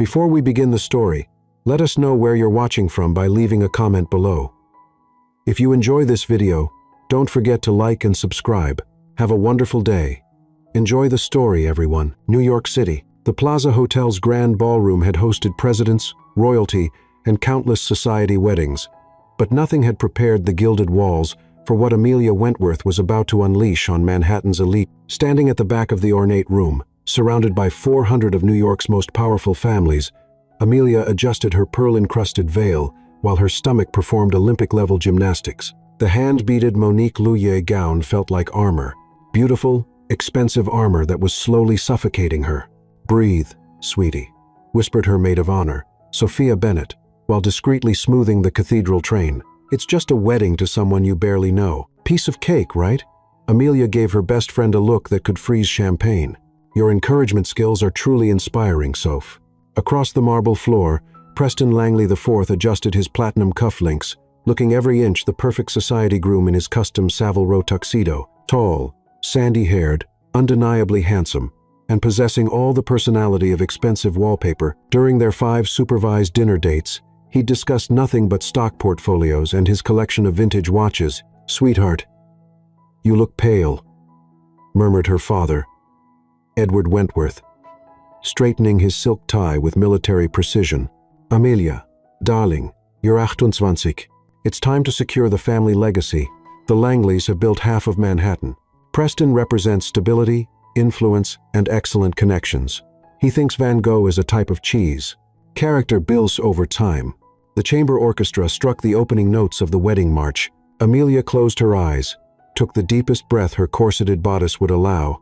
Before we begin the story, let us know where you're watching from by leaving a comment below. If you enjoy this video, don't forget to like and subscribe. Have a wonderful day. Enjoy the story, everyone. New York City. The Plaza Hotel's grand ballroom had hosted presidents, royalty, and countless society weddings, but nothing had prepared the gilded walls for what Amelia Wentworth was about to unleash on Manhattan's elite. Standing at the back of the ornate room, surrounded by 400 of New York's most powerful families, Amelia adjusted her pearl-encrusted veil while her stomach performed Olympic-level gymnastics. The hand-beaded Monique Loulier gown felt like armor, beautiful, expensive armor that was slowly suffocating her. "Breathe, sweetie," whispered her maid of honor, Sophia Bennett, while discreetly smoothing the cathedral train. "It's just a wedding to someone you barely know. Piece of cake, right?" Amelia gave her best friend a look that could freeze champagne. "Your encouragement skills are truly inspiring, Soph." Across the marble floor, Preston Langley IV adjusted his platinum cufflinks, looking every inch the perfect society groom in his custom Savile Row tuxedo. Tall, sandy-haired, undeniably handsome, and possessing all the personality of expensive wallpaper. During their 5 supervised dinner dates, he discussed nothing but stock portfolios and his collection of vintage watches. "Sweetheart, you look pale," murmured her father, Edward Wentworth, straightening his silk tie with military precision. "Amelia, darling, you're 28. It's time to secure the family legacy. The Langleys have built half of Manhattan." Preston represents stability, influence, and excellent connections. He thinks Van Gogh is a type of cheese. Character builds over time. The chamber orchestra struck the opening notes of the wedding march. Amelia closed her eyes, took the deepest breath her corseted bodice would allow,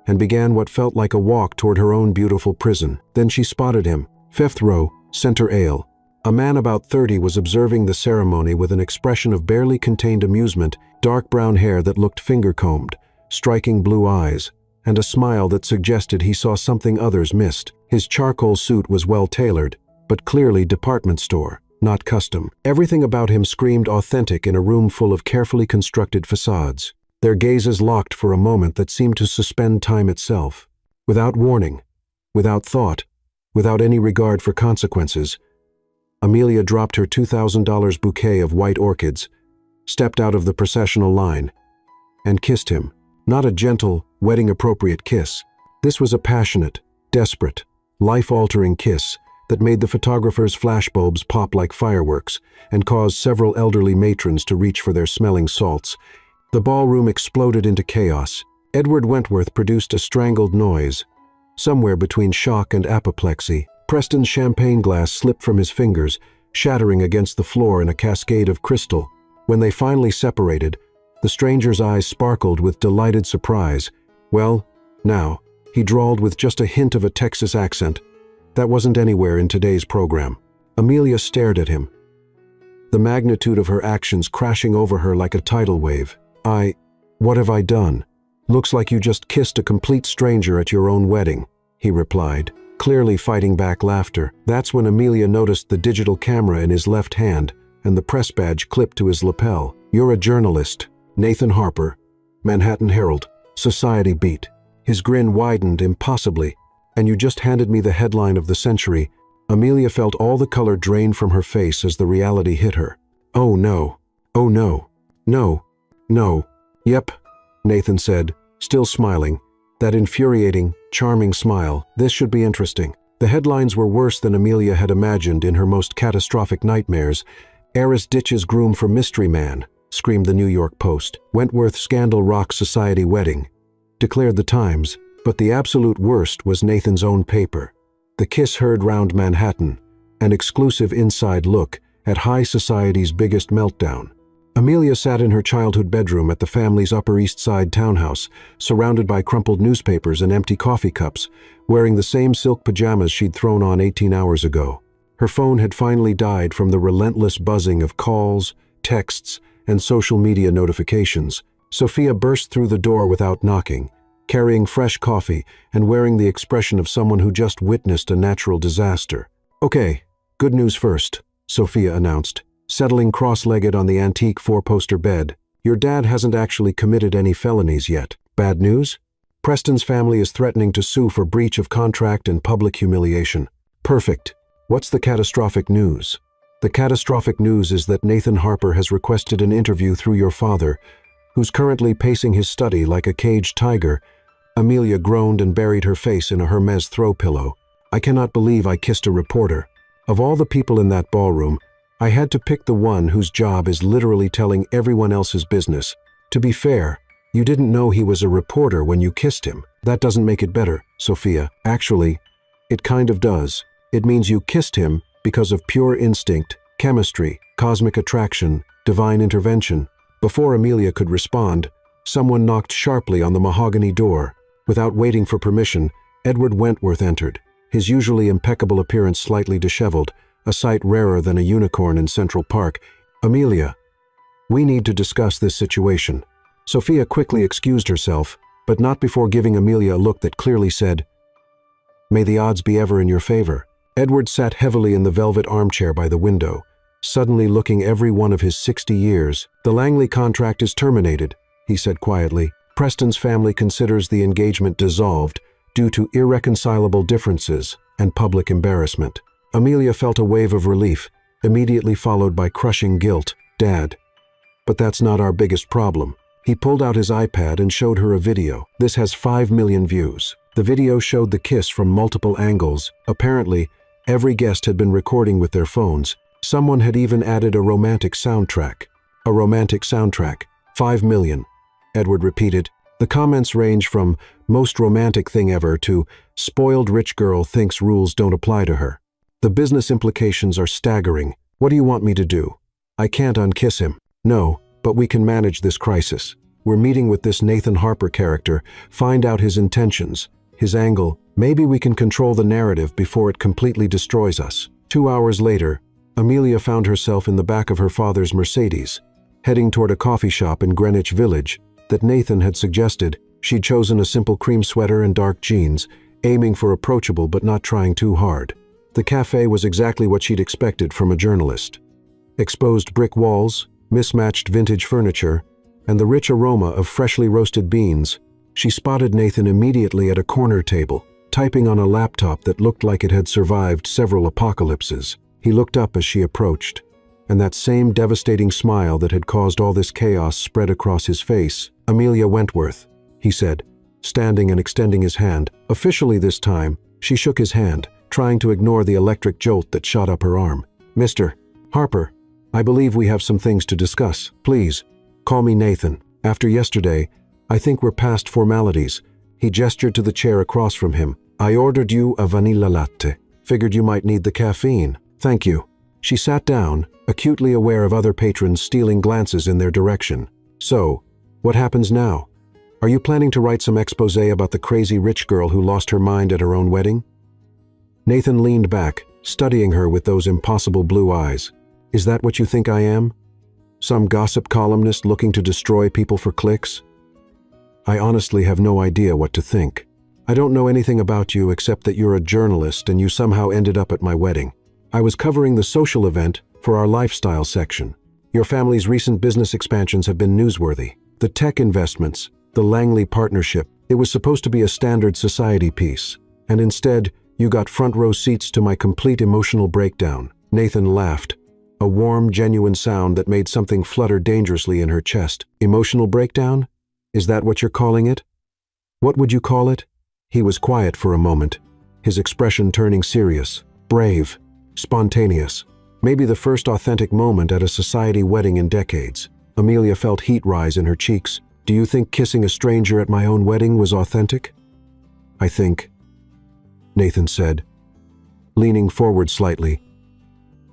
and began what felt like a walk toward her own beautiful prison. Then she spotted him. 5th row, center aisle. A man about 30 was observing the ceremony with an expression of barely contained amusement, dark brown hair that looked finger-combed, striking blue eyes, and a smile that suggested he saw something others missed. His charcoal suit was well-tailored, but clearly department store, not custom. Everything about him screamed authentic in a room full of carefully constructed facades. Their gazes locked for a moment that seemed to suspend time itself. Without warning, without thought, without any regard for consequences, Amelia dropped her $2,000 bouquet of white orchids, stepped out of the processional line, and kissed him. Not a gentle, wedding-appropriate kiss. This was a passionate, desperate, life-altering kiss that made the photographer's flashbulbs pop like fireworks and caused several elderly matrons to reach for their smelling salts. The ballroom exploded into chaos. Edward Wentworth produced a strangled noise, somewhere between shock and apoplexy. Preston's champagne glass slipped from his fingers, shattering against the floor in a cascade of crystal. When they finally separated, the stranger's eyes sparkled with delighted surprise. "Well, now," he drawled with just a hint of a Texas accent. "That wasn't anywhere in today's program." Amelia stared at him, the magnitude of her actions crashing over her like a tidal wave. What have I done?" "Looks like you just kissed a complete stranger at your own wedding," he replied, clearly fighting back laughter. That's when Amelia noticed the digital camera in his left hand and the press badge clipped to his lapel. "You're a journalist, Nathan Harper, Manhattan Herald, Society Beat." His grin widened impossibly. "And you just handed me the headline of the century." Amelia felt all the color drain from her face as the reality hit her. "Oh no. Oh no. No. No." "Yep," Nathan said, still smiling. That infuriating, charming smile. "This should be interesting." The headlines were worse than Amelia had imagined in her most catastrophic nightmares. "Heiress ditches groom for mystery man," screamed the New York Post. "Wentworth scandal rocks society wedding," declared the Times. But the absolute worst was Nathan's own paper. The kiss heard round Manhattan, an exclusive inside look at high society's biggest meltdown. Amelia sat in her childhood bedroom at the family's Upper East Side townhouse, surrounded by crumpled newspapers and empty coffee cups, wearing the same silk pajamas she'd thrown on 18 hours ago. Her phone had finally died from the relentless buzzing of calls, texts, and social media notifications. Sophia burst through the door without knocking, carrying fresh coffee and wearing the expression of someone who just witnessed a natural disaster. "Okay, good news first," Sophia announced, settling cross-legged on the antique 4-poster bed. "Your dad hasn't actually committed any felonies yet." "Bad news? Preston's family is threatening to sue for breach of contract and public humiliation." Perfect. What's the catastrophic news? The catastrophic news is that Nathan Harper has requested an interview through your father, who's currently pacing his study like a caged tiger. Amelia groaned and buried her face in a Hermes throw pillow. I cannot believe I kissed a reporter. Of all the people in that ballroom, I had to pick the one whose job is literally telling everyone else's business. To be fair, you didn't know he was a reporter when you kissed him. That doesn't make it better, Sophia. Actually, it kind of does. It means you kissed him because of pure instinct, chemistry, cosmic attraction, divine intervention. Before Amelia could respond, someone knocked sharply on the mahogany door. Without waiting for permission, Edward Wentworth entered, his usually impeccable appearance slightly disheveled, a sight rarer than a unicorn in Central Park. Amelia, we need to discuss this situation. Sophia quickly excused herself, but not before giving Amelia a look that clearly said, "May the odds be ever in your favor." Edward sat heavily in the velvet armchair by the window, suddenly looking every one of his 60 years. "The Langley contract is terminated," he said quietly. "Preston's family considers the engagement dissolved due to irreconcilable differences and public embarrassment." Amelia felt a wave of relief, immediately followed by crushing guilt. "Dad, but that's not our biggest problem." He pulled out his iPad and showed her a video. This has 5 million views. The video showed the kiss from multiple angles. Apparently, every guest had been recording with their phones. Someone had even added a romantic soundtrack. A romantic soundtrack. 5 million. Edward repeated. The comments range from "most romantic thing ever" to "spoiled rich girl thinks rules don't apply to her." The business implications are staggering. What do you want me to do? I can't unkiss him. No, but we can manage this crisis. We're meeting with this Nathan Harper character, find out his intentions, his angle. Maybe we can control the narrative before it completely destroys us. 2 hours later, Amelia found herself in the back of her father's Mercedes, heading toward a coffee shop in Greenwich Village that Nathan had suggested. She'd chosen a simple cream sweater and dark jeans, aiming for approachable but not trying too hard. The cafe was exactly what she'd expected from a journalist. Exposed brick walls, mismatched vintage furniture, and the rich aroma of freshly roasted beans. She spotted Nathan immediately at a corner table, typing on a laptop that looked like it had survived several apocalypses. He looked up as she approached, and that same devastating smile that had caused all this chaos spread across his face. "Amelia Wentworth," he said, standing and extending his hand. Officially this time, she shook his hand, trying to ignore the electric jolt that shot up her arm. "Mr. Harper, I believe we have some things to discuss. Please, call me Nathan. After yesterday, I think we're past formalities." He gestured to the chair across from him. "I ordered you a vanilla latte. Figured you might need the caffeine." "Thank you." She sat down, acutely aware of other patrons stealing glances in their direction. "So, what happens now? Are you planning to write some exposé about the crazy rich girl who lost her mind at her own wedding?" Nathan leaned back, studying her with those impossible blue eyes. "Is that what you think I am? Some gossip columnist looking to destroy people for clicks? I honestly have no idea what to think. I don't know anything about you except that you're a journalist and you somehow ended up at my wedding. I was covering the social event for our lifestyle section. Your family's recent business expansions have been newsworthy. The tech investments, the Langley partnership, it was supposed to be a standard society piece. And instead, you got front row seats to my complete emotional breakdown." Nathan laughed, a warm, genuine sound that made something flutter dangerously in her chest. "Emotional breakdown? Is that what you're calling it? What would you call it?" He was quiet for a moment, his expression turning serious, brave, spontaneous. Maybe the first authentic moment at a society wedding in decades. Amelia felt heat rise in her cheeks. "Do you think kissing a stranger at my own wedding was authentic?" "I think," Nathan said, leaning forward slightly,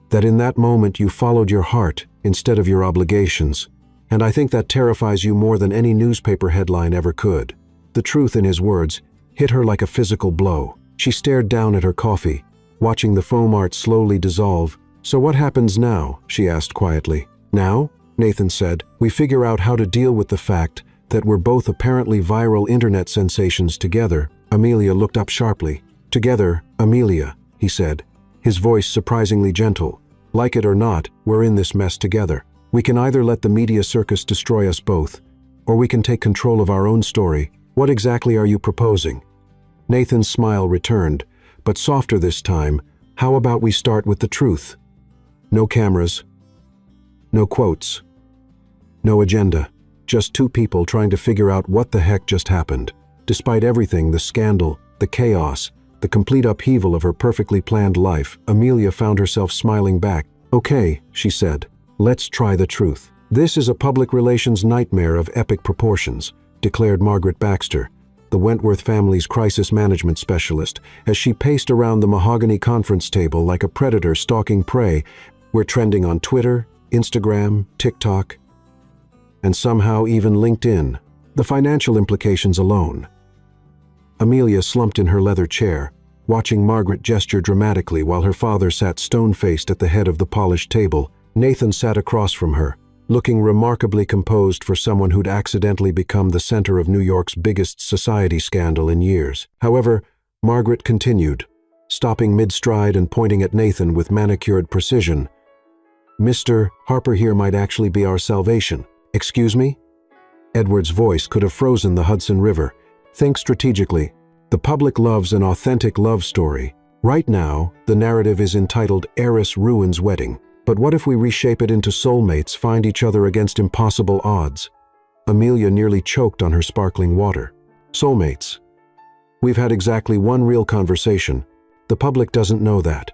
"that in that moment you followed your heart instead of your obligations, and I think that terrifies you more than any newspaper headline ever could." The truth in his words hit her like a physical blow. She stared down at her coffee, watching the foam art slowly dissolve. "So what happens now?" she asked quietly. "Now," Nathan said, "we figure out how to deal with the fact that we're both apparently viral internet sensations together." Amelia looked up sharply. "Together, Amelia," he said, his voice surprisingly gentle. "Like it or not, we're in this mess together. We can either let the media circus destroy us both, or we can take control of our own story. What exactly are you proposing?" Nathan's smile returned, but softer this time, How about we start with the truth? No cameras, no quotes, no agenda. Just two people trying to figure out what the heck just happened. Despite everything, the scandal, the chaos, the complete upheaval of her perfectly planned life, Amelia found herself smiling back. "Okay," she said, "let's try the truth." "This is a public relations nightmare of epic proportions," declared Margaret Baxter, the Wentworth family's crisis management specialist, as she paced around the mahogany conference table like a predator stalking prey. "We're trending on Twitter, Instagram, TikTok, and somehow even LinkedIn. The financial implications alone." Amelia slumped in her leather chair, watching Margaret gesture dramatically while her father sat stone-faced at the head of the polished table. Nathan sat across from her, looking remarkably composed for someone who'd accidentally become the center of New York's biggest society scandal in years. However, Margaret continued, stopping mid-stride and pointing at Nathan with manicured precision. "Mr. Harper here might actually be our salvation." "Excuse me?" Edward's voice could have frozen the Hudson River. "Think strategically. The public loves an authentic love story. Right now, the narrative is entitled Heiress Ruins Wedding. But what if we reshape it into soulmates find each other against impossible odds?" Amelia nearly choked on her sparkling water. "Soulmates. We've had exactly one real conversation. The public doesn't know that,"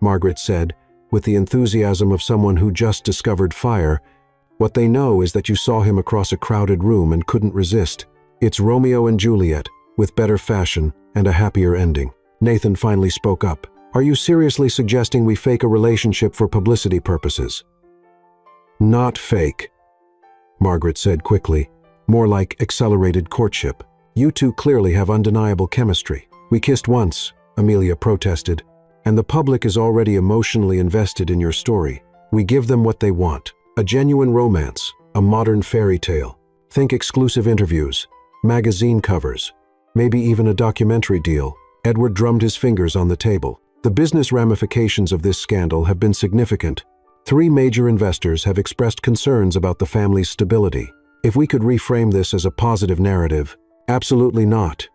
Margaret said, with the enthusiasm of someone who just discovered fire. "What they know is that you saw him across a crowded room and couldn't resist. It's Romeo and Juliet, with better fashion and a happier ending." Nathan finally spoke up. "Are you seriously suggesting we fake a relationship for publicity purposes?" "Not fake," Margaret said quickly. "More like accelerated courtship. You two clearly have undeniable chemistry." "We kissed once," Amelia protested, "and the public is already emotionally invested in your story. We give them what they want. A genuine romance, a modern fairy tale. Think exclusive interviews, magazine covers, maybe even a documentary deal." Edward drummed his fingers on the table. "The business ramifications of this scandal have been significant. 3 major investors have expressed concerns about the family's stability. If we could reframe this as a positive narrative." "Absolutely not,"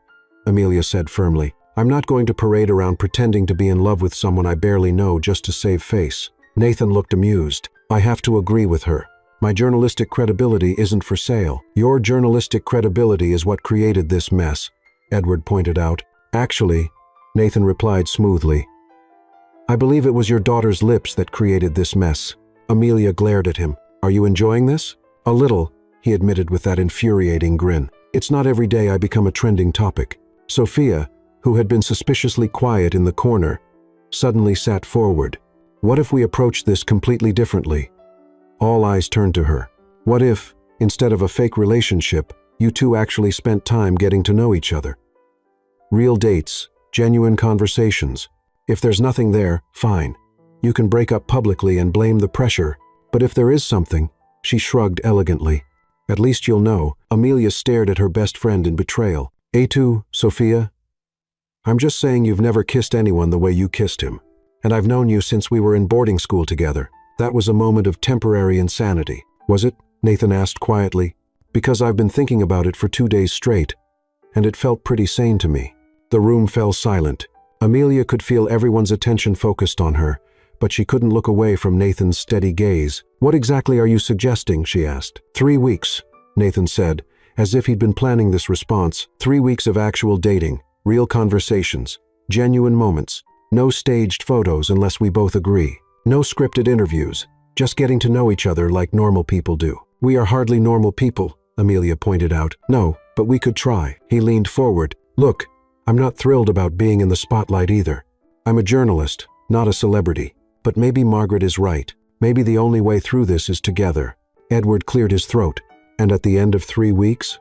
Amelia said firmly. "I'm not going to parade around pretending to be in love with someone I barely know just to save face." Nathan looked amused. "I have to agree with her. My journalistic credibility isn't for sale." "Your journalistic credibility is what created this mess," Edward pointed out. "Actually," Nathan replied smoothly, "I believe it was your daughter's lips that created this mess." Amelia glared at him. "Are you enjoying this?" "A little," he admitted with that infuriating grin. "It's not every day I become a trending topic." Sophia, who had been suspiciously quiet in the corner, suddenly sat forward. "What if we approach this completely differently?" All eyes turned to her. "What if, instead of a fake relationship, you two actually spent time getting to know each other? Real dates, genuine conversations. If there's nothing there, fine. You can break up publicly and blame the pressure. But if there is something," she shrugged elegantly, "at least you'll know." Amelia stared at her best friend in betrayal. "A2, Sophia? I'm just saying you've never kissed anyone the way you kissed him. And I've known you since we were in boarding school together. That was a moment of temporary insanity." "Was it?" Nathan asked quietly. "Because I've been thinking about it for 2 days straight, and it felt pretty sane to me." The room fell silent. Amelia could feel everyone's attention focused on her, but she couldn't look away from Nathan's steady gaze. "What exactly are you suggesting?" she asked. 3 weeks, Nathan said, as if he'd been planning this response. 3 weeks of actual dating, real conversations, genuine moments. No staged photos unless we both agree. No scripted interviews, just getting to know each other like normal people do. "We are hardly normal people," Amelia pointed out. "No, but we could try." He leaned forward. "Look, I'm not thrilled about being in the spotlight either. I'm a journalist, not a celebrity. But maybe Margaret is right. Maybe the only way through this is together." Edward cleared his throat. "And at the end of 3 weeks?"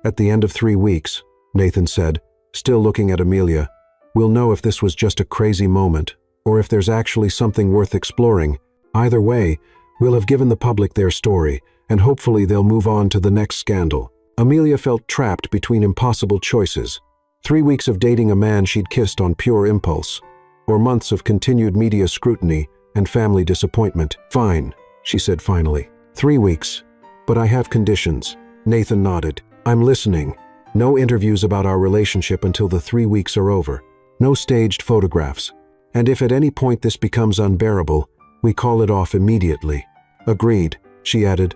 "At the end of 3 weeks," Nathan said, still looking at Amelia, "we'll know if this was just a crazy moment, or if there's actually something worth exploring. Either way, we'll have given the public their story, and hopefully they'll move on to the next scandal." Amelia felt trapped between impossible choices. 3 weeks of dating a man she'd kissed on pure impulse, or months of continued media scrutiny and family disappointment. "Fine," she said finally. 3 weeks. But I have conditions." Nathan nodded. "I'm listening. No interviews about our relationship until the 3 weeks are over. No staged photographs. And if at any point this becomes unbearable, we call it off immediately." "Agreed," she added,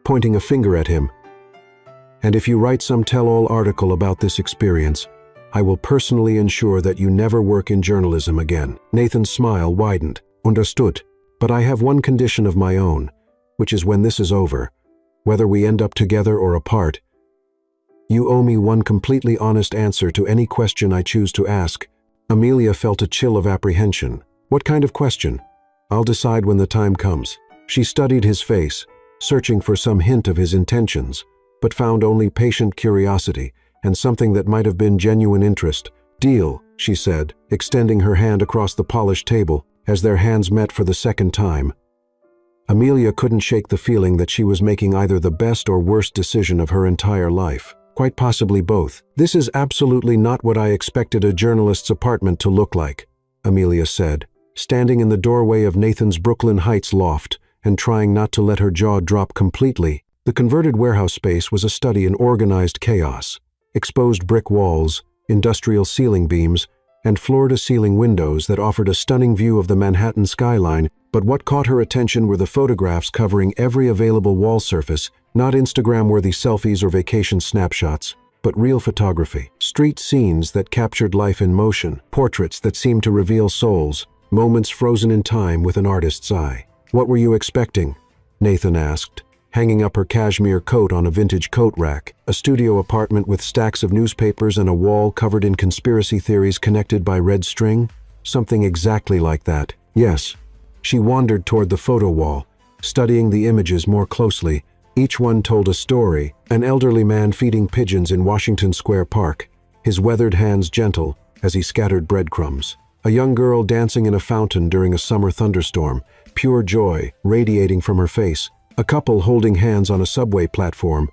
pointing a finger at him. "And if you write some tell-all article about this experience, I will personally ensure that you never work in journalism again." Nathan's smile widened. "Understood. But I have one condition of my own, which is when this is over, whether we end up together or apart, you owe me one completely honest answer to any question I choose to ask." Amelia felt a chill of apprehension. "What kind of question?" "I'll decide when the time comes." She studied his face, searching for some hint of his intentions, but found only patient curiosity and something that might have been genuine interest. "Deal," she said, extending her hand across the polished table as their hands met for the second time. Amelia couldn't shake the feeling that she was making either the best or worst decision of her entire life. Quite possibly both. "This is absolutely not what I expected a journalist's apartment to look like," Amelia said, standing in the doorway of Nathan's Brooklyn Heights loft and trying not to let her jaw drop completely. The converted warehouse space was a study in organized chaos. Exposed brick walls, industrial ceiling beams, and floor-to-ceiling windows that offered a stunning view of the Manhattan skyline, but what caught her attention were the photographs covering every available wall surface, not Instagram-worthy selfies or vacation snapshots, but real photography. Street scenes that captured life in motion, portraits that seemed to reveal souls, moments frozen in time with an artist's eye. "What were you expecting?" Nathan asked, hanging up her cashmere coat on a vintage coat rack. "A studio apartment with stacks of newspapers and a wall covered in conspiracy theories connected by red string? Something exactly like that." "Yes." She wandered toward the photo wall, studying the images more closely. Each one told a story: an elderly man feeding pigeons in Washington Square Park, his weathered hands gentle as he scattered breadcrumbs. A young girl dancing in a fountain during a summer thunderstorm, pure joy radiating from her face. A couple holding hands on a subway platform,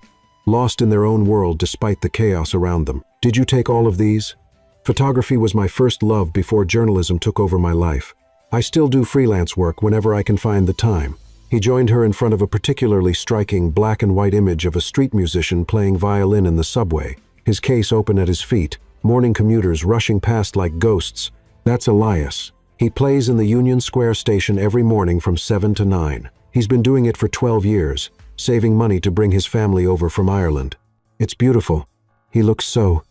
lost in their own world despite the chaos around them. "Did you take all of these?" "Photography was my first love before journalism took over my life. I still do freelance work whenever I can find the time." He joined her in front of a particularly striking black and white image of a street musician playing violin in the subway, his case open at his feet, morning commuters rushing past like ghosts. "That's Elias. He plays in the Union Square station every morning from 7 to 9. He's been doing it for 12 years, saving money to bring his family over from Ireland. It's beautiful. He looks so..."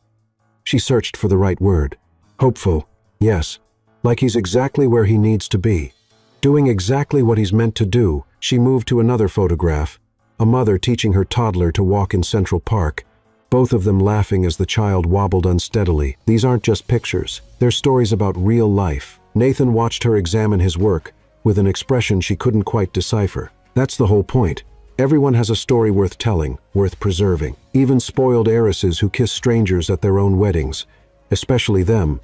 She searched for the right word. "Hopeful. Yes. Like he's exactly where he needs to be. Doing exactly what he's meant to do." She moved to another photograph, a mother teaching her toddler to walk in Central Park, both of them laughing as the child wobbled unsteadily. "These aren't just pictures. They're stories about real life." Nathan watched her examine his work, with an expression she couldn't quite decipher. "That's the whole point. Everyone has a story worth telling, worth preserving. Even spoiled heiresses who kiss strangers at their own weddings. Especially them,"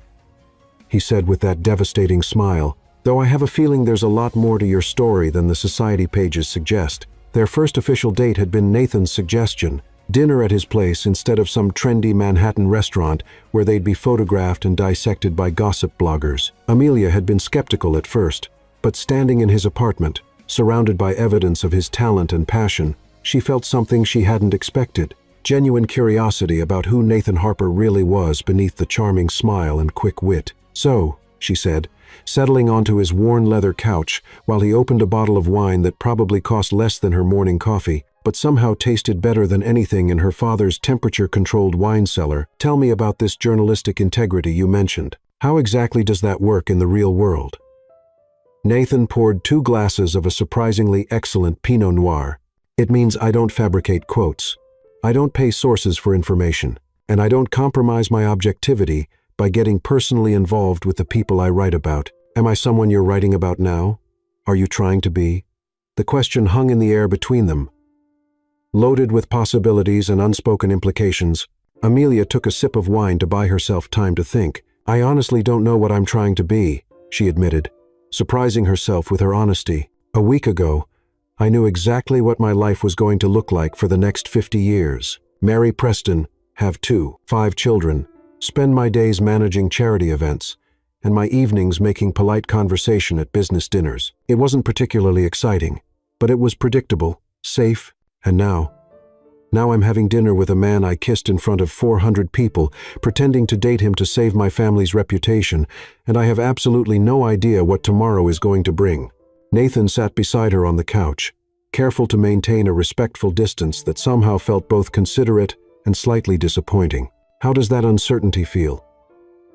he said with that devastating smile. "Though I have a feeling there's a lot more to your story than the society pages suggest." Their first official date had been Nathan's suggestion, dinner at his place instead of some trendy Manhattan restaurant where they'd be photographed and dissected by gossip bloggers. Amelia had been skeptical at first, but standing in his apartment, surrounded by evidence of his talent and passion, she felt something she hadn't expected: genuine curiosity about who Nathan Harper really was beneath the charming smile and quick wit. "So," she said, settling onto his worn leather couch while he opened a bottle of wine that probably cost less than her morning coffee, but somehow tasted better than anything in her father's temperature-controlled wine cellar. "Tell me about this journalistic integrity you mentioned. How exactly does that work in the real world?" Nathan poured 2 glasses of a surprisingly excellent Pinot Noir. "It means I don't fabricate quotes. I don't pay sources for information, and I don't compromise my objectivity by getting personally involved with the people I write about." "Am I someone you're writing about now? Are you trying to be?" The question hung in the air between them, loaded with possibilities and unspoken implications. Amelia took a sip of wine to buy herself time to think. "I honestly don't know what I'm trying to be," she admitted, surprising herself with her honesty. "A week ago, I knew exactly what my life was going to look like for the next 50 years. Marry Preston, have 5 children, spend my days managing charity events, and my evenings making polite conversation at business dinners. It wasn't particularly exciting, but it was predictable, safe, and now Now I'm having dinner with a man I kissed in front of 400 people, pretending to date him to save my family's reputation, and I have absolutely no idea what tomorrow is going to bring. Nathan sat beside her on the couch, careful to maintain a respectful distance that somehow felt both considerate and slightly disappointing. How does that uncertainty feel?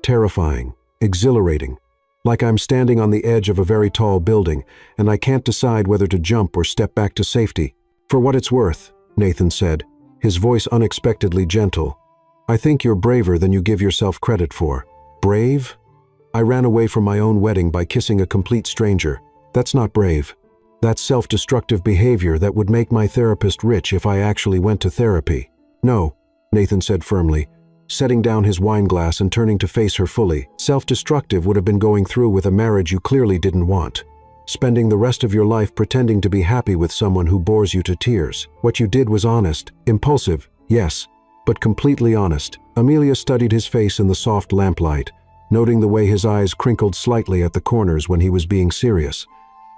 Terrifying, exhilarating, like I'm standing on the edge of a very tall building, and I can't decide whether to jump or step back to safety. For what it's worth, Nathan said, his voice unexpectedly gentle, I think you're braver than you give yourself credit for. Brave? I ran away from my own wedding by kissing a complete stranger. That's not brave. That's self-destructive behavior that would make my therapist rich if I actually went to therapy. No, Nathan said firmly, setting down his wine glass and turning to face her fully. Self-destructive would have been going through with a marriage you clearly didn't want. Spending the rest of your life pretending to be happy with someone who bores you to tears. What you did was honest, impulsive, yes, but completely honest. Amelia studied his face in the soft lamplight, noting the way his eyes crinkled slightly at the corners when he was being serious.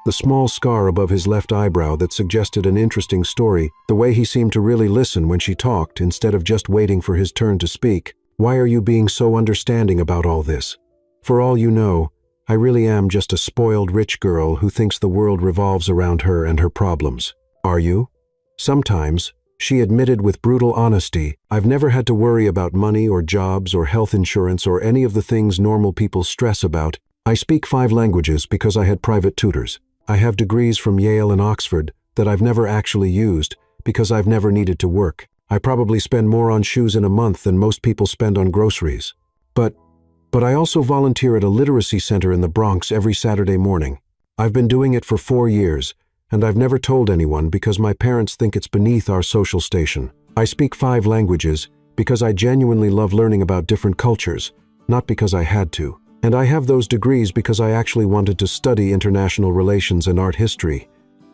The small scar above his left eyebrow that suggested an interesting story, the way he seemed to really listen when she talked instead of just waiting for his turn to speak. Why are you being so understanding about all this? For all you know, I really am just a spoiled rich girl who thinks the world revolves around her and her problems. Are you? Sometimes, she admitted with brutal honesty, I've never had to worry about money or jobs or health insurance or any of the things normal people stress about. I speak 5 languages because I had private tutors. I have degrees from Yale and Oxford that I've never actually used because I've never needed to work. I probably spend more on shoes in a month than most people spend on groceries. But I also volunteer at a literacy center in the Bronx every Saturday morning. I've been doing it for 4 years, and I've never told anyone because my parents think it's beneath our social station. I speak 5 languages because I genuinely love learning about different cultures, not because I had to. And I have those degrees because I actually wanted to study international relations and art history,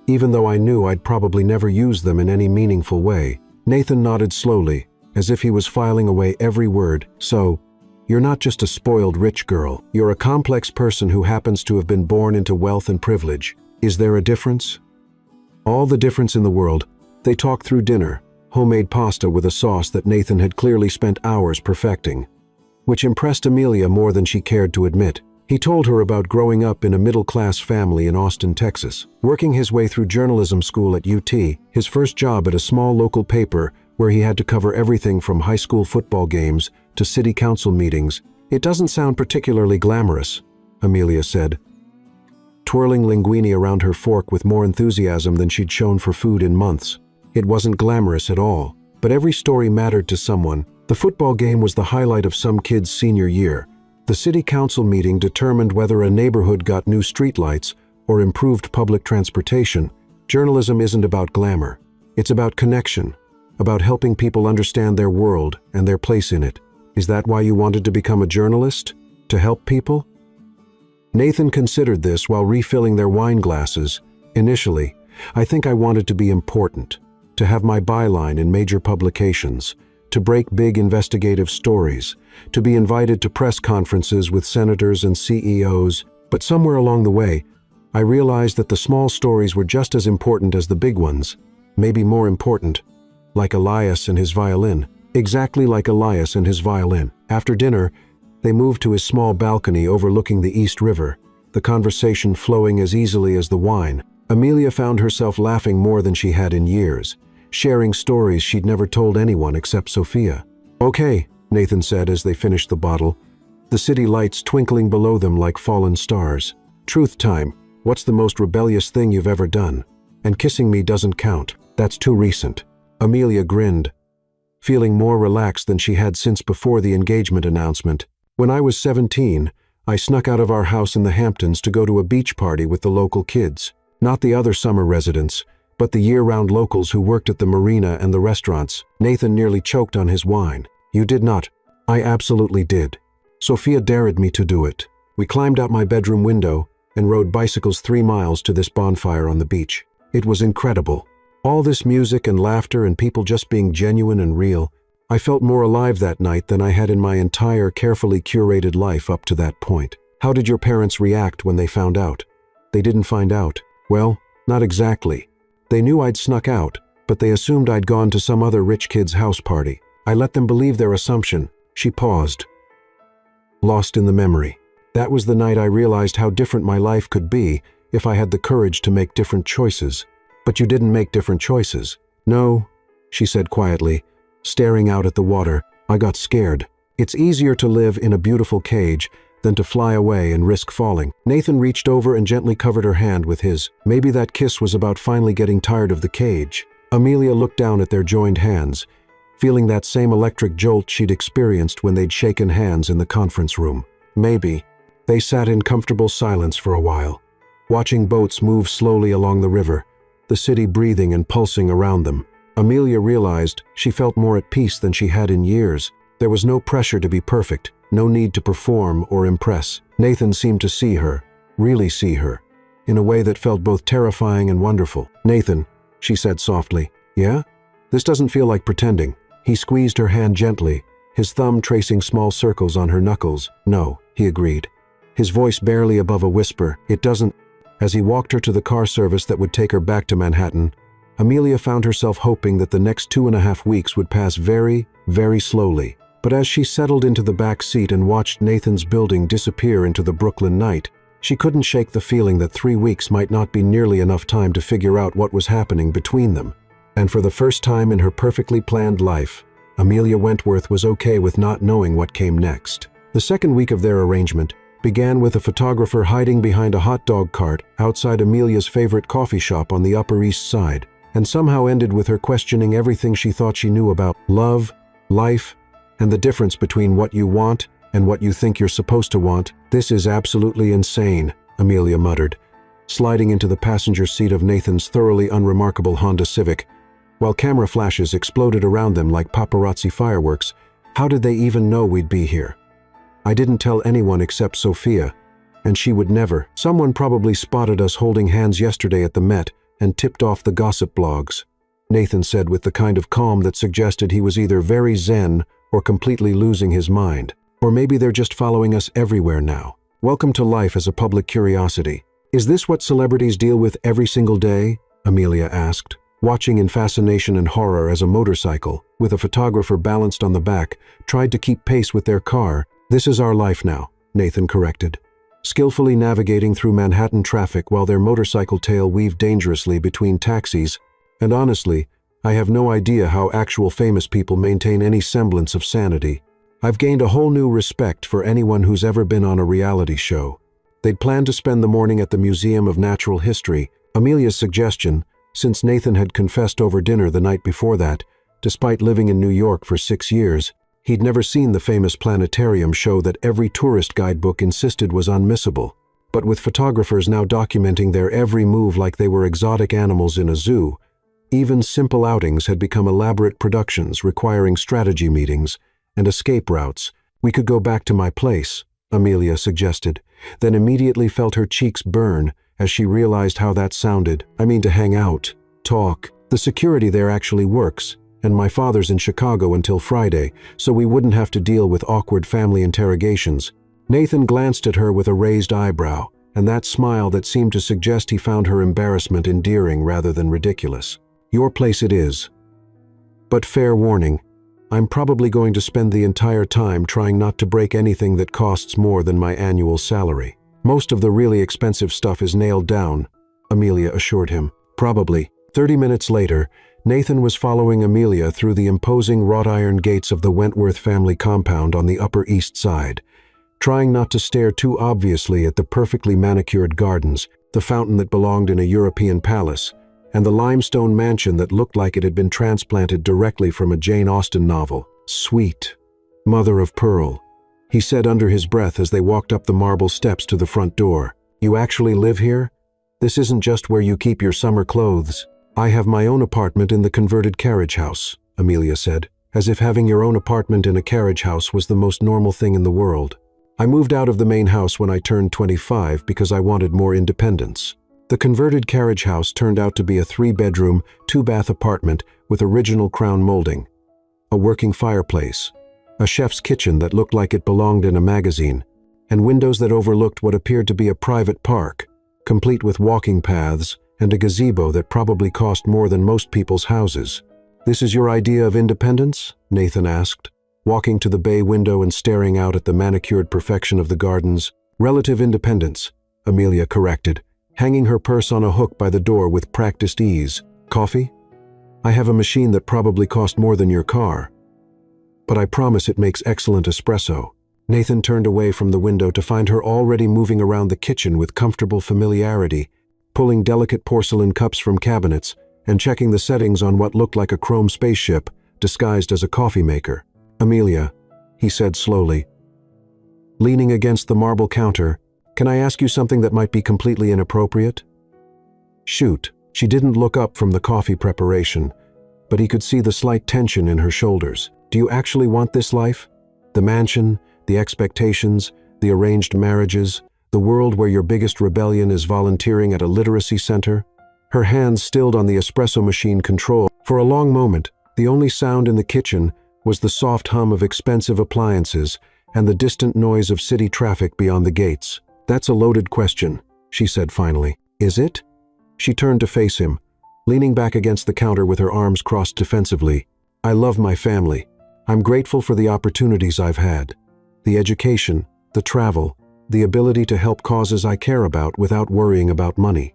even though I knew I'd probably never use them in any meaningful way. Nathan nodded slowly, as if he was filing away every word. So, you're not just a spoiled rich girl. You're a complex person who happens to have been born into wealth and privilege. Is there a difference? All the difference in the world. They talked through dinner, homemade pasta with a sauce that Nathan had clearly spent hours perfecting, which impressed Amelia more than she cared to admit. He told her about growing up in a middle-class family in Austin, Texas, working his way through journalism school at UT, his first job at a small local paper where he had to cover everything from high school football games to city council meetings. It doesn't sound particularly glamorous, Amelia said, twirling linguine around her fork with more enthusiasm than she'd shown for food in months. It wasn't glamorous at all, but every story mattered to someone. The football game was the highlight of some kid's senior year. The city council meeting determined whether a neighborhood got new streetlights or improved public transportation. Journalism isn't about glamour. It's about connection, about helping people understand their world and their place in it. Is that why you wanted to become a journalist? To help people? Nathan considered this while refilling their wine glasses. Initially, I think I wanted to be important, to have my byline in major publications, to break big investigative stories, to be invited to press conferences with senators and CEOs. But somewhere along the way, I realized that the small stories were just as important as the big ones, maybe more important, like Elias and his violin. Exactly like Elias and his violin. After dinner, they moved to his small balcony overlooking the East River, the conversation flowing as easily as the wine. Amelia found herself laughing more than she had in years, sharing stories she'd never told anyone except Sophia. Okay, Nathan said as they finished the bottle, the city lights twinkling below them like fallen stars. Truth time, what's the most rebellious thing you've ever done? And kissing me doesn't count. That's too recent. Amelia grinned, feeling more relaxed than she had since before the engagement announcement. When I was 17, I snuck out of our house in the Hamptons to go to a beach party with the local kids. Not the other summer residents, but the year-round locals who worked at the marina and the restaurants. Nathan nearly choked on his wine. You did not. I absolutely did. Sophia dared me to do it. We climbed out my bedroom window and rode bicycles 3 miles to this bonfire on the beach. It was incredible. All this music and laughter and people just being genuine and real. I felt more alive that night than I had in my entire carefully curated life up to that point. How did your parents react when they found out? They didn't find out. Well, not exactly. They knew I'd snuck out, but they assumed I'd gone to some other rich kid's house party. I let them believe their assumption." She paused, lost in the memory. "That was the night I realized how different my life could be if I had the courage to make different choices." "But you didn't make different choices." "No," she said quietly, staring out at the water. "I got scared. It's easier to live in a beautiful cage than to fly away and risk falling." Nathan reached over and gently covered her hand with his. Maybe that kiss was about finally getting tired of the cage. Amelia looked down at their joined hands, feeling that same electric jolt she'd experienced when they'd shaken hands in the conference room. Maybe. They sat in comfortable silence for a while, watching boats move slowly along the river, the city breathing and pulsing around them. Amelia realized she felt more at peace than she had in years. There was no pressure to be perfect, no need to perform or impress. Nathan seemed to see her, really see her, in a way that felt both terrifying and wonderful. "Nathan," she said softly. "Yeah? This doesn't feel like pretending." He squeezed her hand gently, his thumb tracing small circles on her knuckles. "No," he agreed, his voice barely above a whisper. "It doesn't." As he walked her to the car service that would take her back to Manhattan, Amelia found herself hoping that the next 2.5 weeks would pass very, very slowly. But as she settled into the back seat and watched Nathan's building disappear into the Brooklyn night, she couldn't shake the feeling that 3 weeks might not be nearly enough time to figure out what was happening between them. And for the first time in her perfectly planned life, Amelia Wentworth was okay with not knowing what came next. The second week of their arrangement began with a photographer hiding behind a hot dog cart outside Amelia's favorite coffee shop on the Upper East Side, and somehow ended with her questioning everything she thought she knew about love, life, and the difference between what you want and what you think you're supposed to want. "This is absolutely insane," Amelia muttered, sliding into the passenger seat of Nathan's thoroughly unremarkable Honda Civic. While camera flashes exploded around them like paparazzi fireworks, how did they even know we'd be here? "I didn't tell anyone except Sophia, and she would never. Someone probably spotted us holding hands yesterday at the Met and tipped off the gossip blogs," Nathan said with the kind of calm that suggested he was either very zen or completely losing his mind. "Or maybe they're just following us everywhere now. Welcome to life as a public curiosity." "Is this what celebrities deal with every single day?" Amelia asked, watching in fascination and horror as a motorcycle, with a photographer balanced on the back, tried to keep pace with their car. "This is our life now," Nathan corrected, skillfully navigating through Manhattan traffic while their motorcycle tail weaved dangerously between taxis. "And honestly, I have no idea how actual famous people maintain any semblance of sanity. I've gained a whole new respect for anyone who's ever been on a reality show." They'd planned to spend the morning at the Museum of Natural History, Amelia's suggestion, since Nathan had confessed over dinner the night before that, despite living in New York for 6 years, he'd never seen the famous planetarium show that every tourist guidebook insisted was unmissable. But with photographers now documenting their every move like they were exotic animals in a zoo, even simple outings had become elaborate productions requiring strategy meetings and escape routes. "We could go back to my place," Amelia suggested, then immediately felt her cheeks burn as she realized how that sounded. "I mean to hang out, talk. The security there actually works, and my father's in Chicago until Friday, so we wouldn't have to deal with awkward family interrogations." Nathan glanced at her with a raised eyebrow, and that smile that seemed to suggest he found her embarrassment endearing rather than ridiculous. "Your place it is. But fair warning, I'm probably going to spend the entire time trying not to break anything that costs more than my annual salary. Most of the really expensive stuff is nailed down," Amelia assured him. "Probably." 30 minutes later, Nathan was following Amelia through the imposing wrought iron gates of the Wentworth family compound on the Upper East Side, trying not to stare too obviously at the perfectly manicured gardens, the fountain that belonged in a European palace, and the limestone mansion that looked like it had been transplanted directly from a Jane Austen novel. "Sweet mother of pearl," he said under his breath as they walked up the marble steps to the front door. "You actually live here? This isn't just where you keep your summer clothes." "I have my own apartment in the converted carriage house," Amelia said, as if having your own apartment in a carriage house was the most normal thing in the world. "I moved out of the main house when I turned 25 because I wanted more independence." The converted carriage house turned out to be a 3-bedroom, 2-bath apartment with original crown molding, a working fireplace, a chef's kitchen that looked like it belonged in a magazine, and windows that overlooked what appeared to be a private park, complete with walking paths and a gazebo that probably cost more than most people's houses. "This is your idea of independence?" Nathan asked, walking to the bay window and staring out at the manicured perfection of the gardens. "Relative independence," Amelia corrected, hanging her purse on a hook by the door with practiced ease. "Coffee? I have a machine that probably cost more than your car. But I promise it makes excellent espresso." Nathan turned away from the window to find her already moving around the kitchen with comfortable familiarity, pulling delicate porcelain cups from cabinets and checking the settings on what looked like a chrome spaceship disguised as a coffee maker. "Amelia," he said slowly, leaning against the marble counter, "can I ask you something that might be completely inappropriate?" "Shoot." She didn't look up from the coffee preparation, but he could see the slight tension in her shoulders. "Do you actually want this life? The mansion, the expectations, the arranged marriages, the world where your biggest rebellion is volunteering at a literacy center?" Her hands stilled on the espresso machine control. For a long moment, the only sound in the kitchen was the soft hum of expensive appliances and the distant noise of city traffic beyond the gates. "That's a loaded question," she said finally. "Is it?" She turned to face him, leaning back against the counter with her arms crossed defensively. "I love my family. I'm grateful for the opportunities I've had. The education, the travel, the ability to help causes I care about without worrying about money.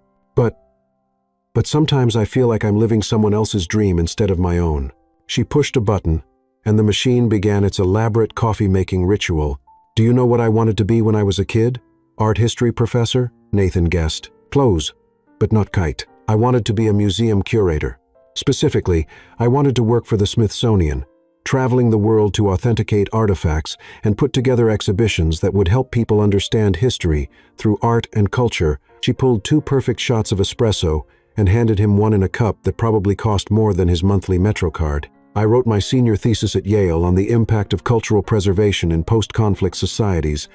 But sometimes I feel like I'm living someone else's dream instead of my own." She pushed a button, and the machine began its elaborate coffee-making ritual. "Do you know what I wanted to be when I was a kid? Art history professor?" Nathan guessed. "Close, but not kite. I wanted to be a museum curator. Specifically, I wanted to work for the Smithsonian, traveling the world to authenticate artifacts and put together exhibitions that would help people understand history through art and culture." She pulled 2 perfect shots of espresso and handed him one in a cup that probably cost more than his monthly MetroCard. "I wrote my senior thesis at Yale on the impact of cultural preservation in post-conflict societies.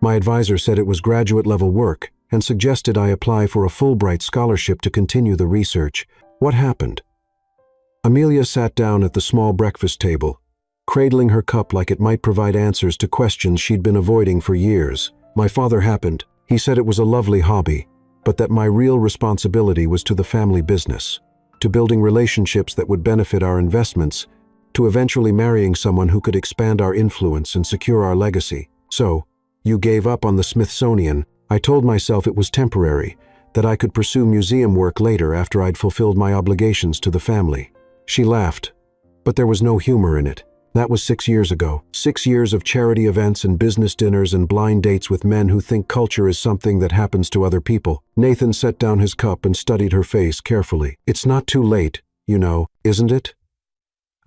My advisor said it was graduate-level work and suggested I apply for a Fulbright scholarship to continue the research. What happened?" Amelia sat down at the small breakfast table, cradling her cup like it might provide answers to questions she'd been avoiding for years. "My father happened. He said it was a lovely hobby, but that my real responsibility was to the family business, to building relationships that would benefit our investments, to eventually marrying someone who could expand our influence and secure our legacy. So, you gave up on the Smithsonian. I told myself it was temporary, that I could pursue museum work later after I'd fulfilled my obligations to the family." She laughed, but there was no humor in it. "That was 6 years ago. 6 years of charity events and business dinners and blind dates with men who think culture is something that happens to other people." Nathan set down his cup and studied her face carefully. "It's not too late, you know, isn't it?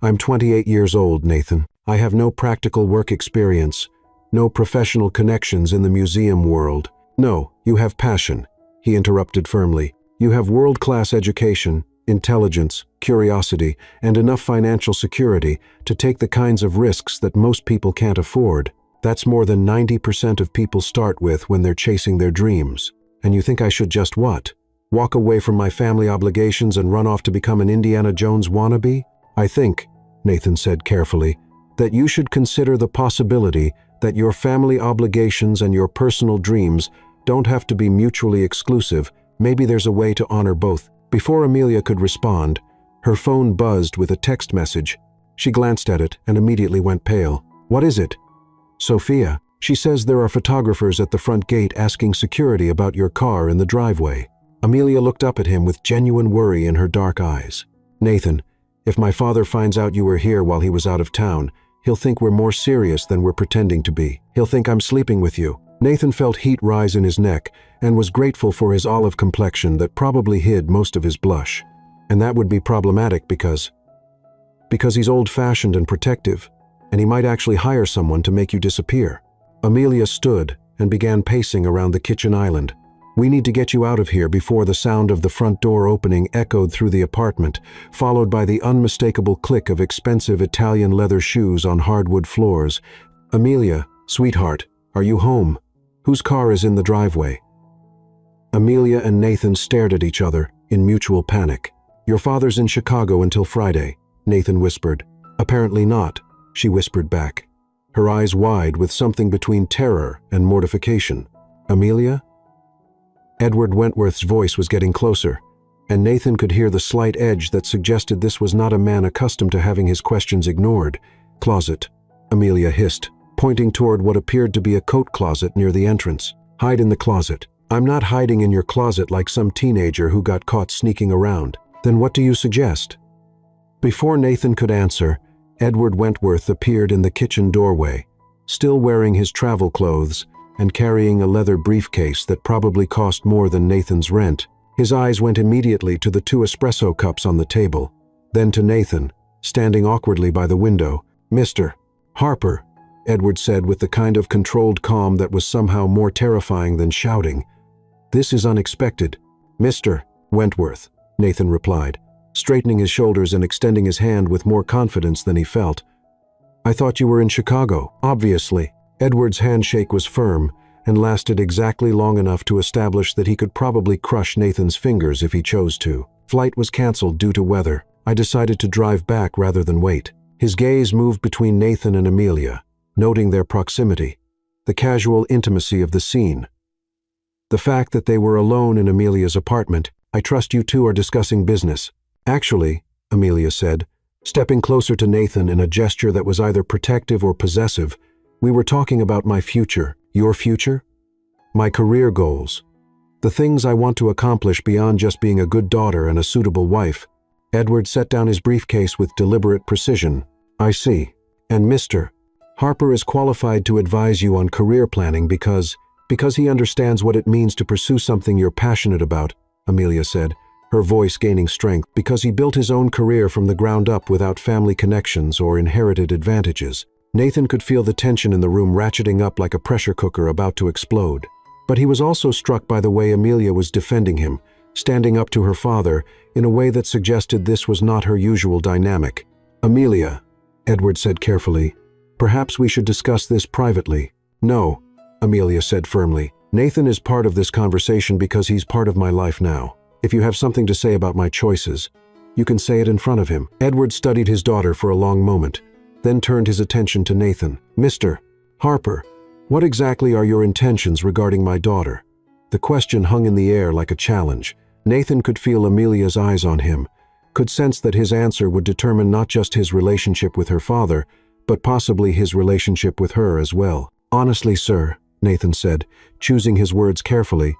I'm 28 years old, Nathan. I have no practical work experience, no professional connections in the museum world." "No, you have passion," he interrupted firmly. "You have world-class education, intelligence, curiosity, and enough financial security to take the kinds of risks that most people can't afford. That's more than 90% of people start with when they're chasing their dreams. And you think I should just what? Walk away from my family obligations and run off to become an Indiana Jones wannabe? I think," Nathan said carefully, "that you should consider the possibility that your family obligations and your personal dreams don't have to be mutually exclusive. Maybe there's a way to honor both." Before Amelia could respond, her phone buzzed with a text message. She glanced at it and immediately went pale. "What is it?" "Sophia. She says there are photographers at the front gate asking security about your car in the driveway." Amelia looked up at him with genuine worry in her dark eyes. "Nathan, if my father finds out you were here while he was out of town, he'll think we're more serious than we're pretending to be. He'll think I'm sleeping with you." Nathan felt heat rise in his neck and was grateful for his olive complexion that probably hid most of his blush. And that would be problematic because he's old-fashioned and protective, and he might actually hire someone to make you disappear. Amelia stood and began pacing around the kitchen island. "We need to get you out of here before the sound of the front door opening echoed through the apartment, followed by the unmistakable click of expensive Italian leather shoes on hardwood floors. Amelia, sweetheart, are you home? Whose car is in the driveway?" Amelia and Nathan stared at each other in mutual panic. "Your father's in Chicago until Friday," Nathan whispered. "Apparently not," she whispered back, her eyes wide with something between terror and mortification. "Amelia?" Edward Wentworth's voice was getting closer, and Nathan could hear the slight edge that suggested this was not a man accustomed to having his questions ignored. "Closet," Amelia hissed, pointing toward what appeared to be a coat closet near the entrance. "Hide in the closet." "I'm not hiding in your closet like some teenager who got caught sneaking around." "Then what do you suggest?" Before Nathan could answer, Edward Wentworth appeared in the kitchen doorway, still wearing his travel clothes and carrying a leather briefcase that probably cost more than Nathan's rent. His eyes went immediately to the 2 espresso cups on the table, then to Nathan, standing awkwardly by the window. "Mr. Harper," Edward said with the kind of controlled calm that was somehow more terrifying than shouting. "This is unexpected." "Mr. Wentworth," Nathan replied, straightening his shoulders and extending his hand with more confidence than he felt. "I thought you were in Chicago." "Obviously." Edward's handshake was firm and lasted exactly long enough to establish that he could probably crush Nathan's fingers if he chose to. "Flight was canceled due to weather. I decided to drive back rather than wait." His gaze moved between Nathan and Amelia, noting their proximity, the casual intimacy of the scene. The fact that they were alone in Amelia's apartment. "I trust you two are discussing business." "Actually," Amelia said, stepping closer to Nathan in a gesture that was either protective or possessive, "we were talking about my future." "Your future?" "My career goals. The things I want to accomplish beyond just being a good daughter and a suitable wife." Edward set down his briefcase with deliberate precision. "I see. And Mr. Harper is qualified to advise you on career planning because he understands what it means to pursue something you're passionate about," Amelia said, her voice gaining strength. "Because he built his own career from the ground up without family connections or inherited advantages." Nathan could feel the tension in the room ratcheting up like a pressure cooker about to explode. But he was also struck by the way Amelia was defending him, standing up to her father in a way that suggested this was not her usual dynamic. "Amelia," Edward said carefully, "perhaps we should discuss this privately." "No," Amelia said firmly. "Nathan is part of this conversation because he's part of my life now. If you have something to say about my choices, you can say it in front of him." Edward studied his daughter for a long moment, then turned his attention to Nathan. "Mr. Harper, what exactly are your intentions regarding my daughter?" The question hung in the air like a challenge. Nathan could feel Amelia's eyes on him, could sense that his answer would determine not just his relationship with her father, but possibly his relationship with her as well. "Honestly, sir," Nathan said, choosing his words carefully,